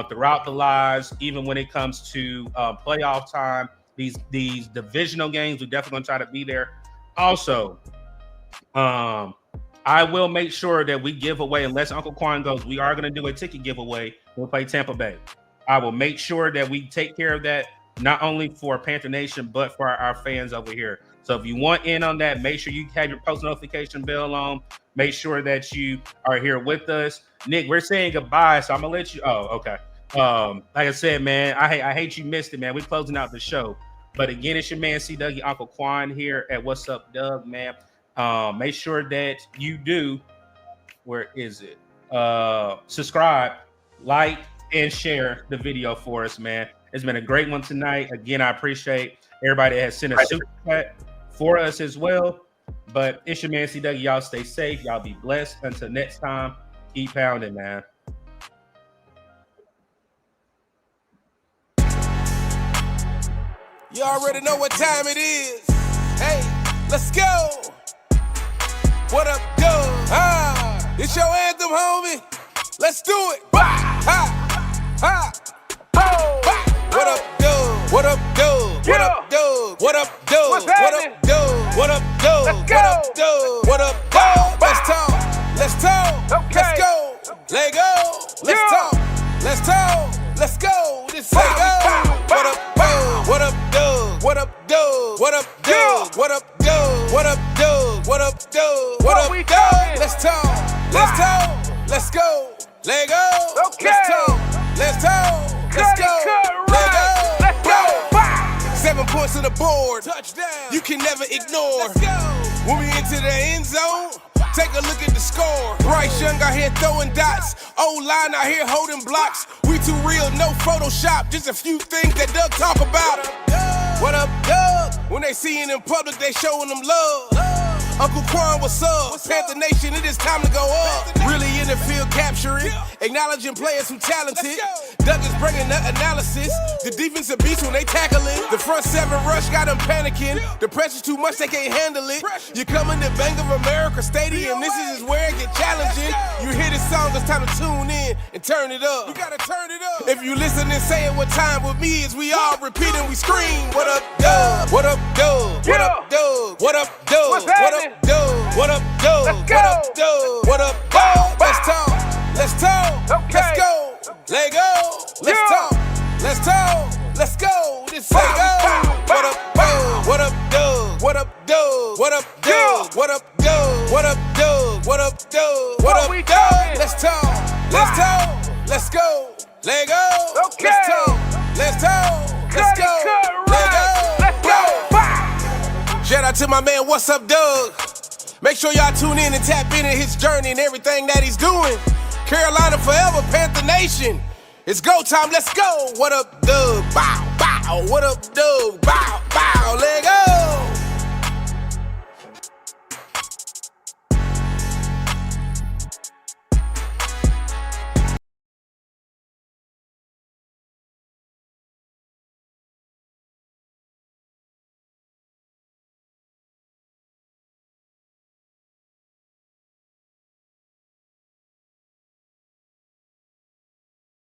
throughout the lives, even when it comes to playoff time, these divisional games. We're definitely going to try to be there. Also, I will make sure that we give away, unless Uncle Quan goes, we are going to do a ticket giveaway. We'll play Tampa Bay. I will make sure that we take care of that, not only for Panther Nation, but for our fans over here. So if you want in on that, make sure you have your post notification bell on. Make sure that you are here with us. Nick, we're saying goodbye, so I'm going to let you. Oh, okay. Like I said, man, I hate you missed it, man. We're closing out the show. But again, it's your man, C. Dougie, Uncle Quan here at What's Up, Doug, man. Make sure that you do. Where is it? Subscribe, like, and share the video for us, man. It's been a great one tonight. Again, I appreciate everybody that has sent a super chat for us as well. But it's your man, C. Dougie. Y'all stay safe. Y'all be blessed. Until next time, keep pounding, man. You already know what time it is. Hey, let's go. What up, Doug? It's your anthem, homie. Let's do it. Bah, ha, ha, oh. Bah. What up, Doug? What up, Doug? What up, Doug? What up, Doug? What up, Doug? What up, Doug? What up, Doug? What up, Doug? Let's talk. Let's talk. Okay. Let's go. Let go. Let's talk. Let's talk. Let's go. This say go. What up, Doug? What up, Doug? What up, Doug? What up, Doug? What up, Doug? What up, Doug? What up, Doug? What up, Doug? Let's talk. Let's talk. Let's go. Let go. Let's talk. Let's talk. Let's go. Let go. Let's go. 7 points on the board. Touchdown. You can never ignore. Let's go. When we into the end zone, take a look at the score. Bryce Young out here throwing dots. O-line out here holding blocks. We too real, no Photoshop. Just a few things that Doug talk about. What up, Doug? When they see it in public, they showing them love. Uncle Quan, what's up? Panther Nation, it is time to go up. Really in the field capturing, acknowledging players who talented. Doug is bringing the analysis. The defensive beats when they tackling. The front 7 rush got them panicking. The pressure's too much, they can't handle it. You coming to Bank of America Stadium, this is where it get challenging. You hear this song, it's time to tune in and turn it up. You gotta turn it up. If you listen and say it what time with me is, we all repeat and we scream. What up, Doug? What up, Doug? What up, Doug? What up, Doug? What up, Doug? What up, Doug? What up, Doug? What up, Doug? Let's talk. Let's talk. Let's go. Let go. Let's talk. Let's talk. Let's go. This say go. What up, Doug? What up, Doug? What up, Doug? What up, Doug? What up, Doug? What up, Doug? What up, Doug? What up, Doug? Let's talk. Let's talk. Let's go. Let go. Let's talk. Let's talk. Let's go. Let go. Let's go. Shout out to my man, What's Up, Doug? Make sure y'all tune in and tap into his journey and everything that he's doing. Carolina forever, Panther Nation. It's go time, let's go. What up, Doug? Bow, bow. What up, Doug? Bow, bow. Let go.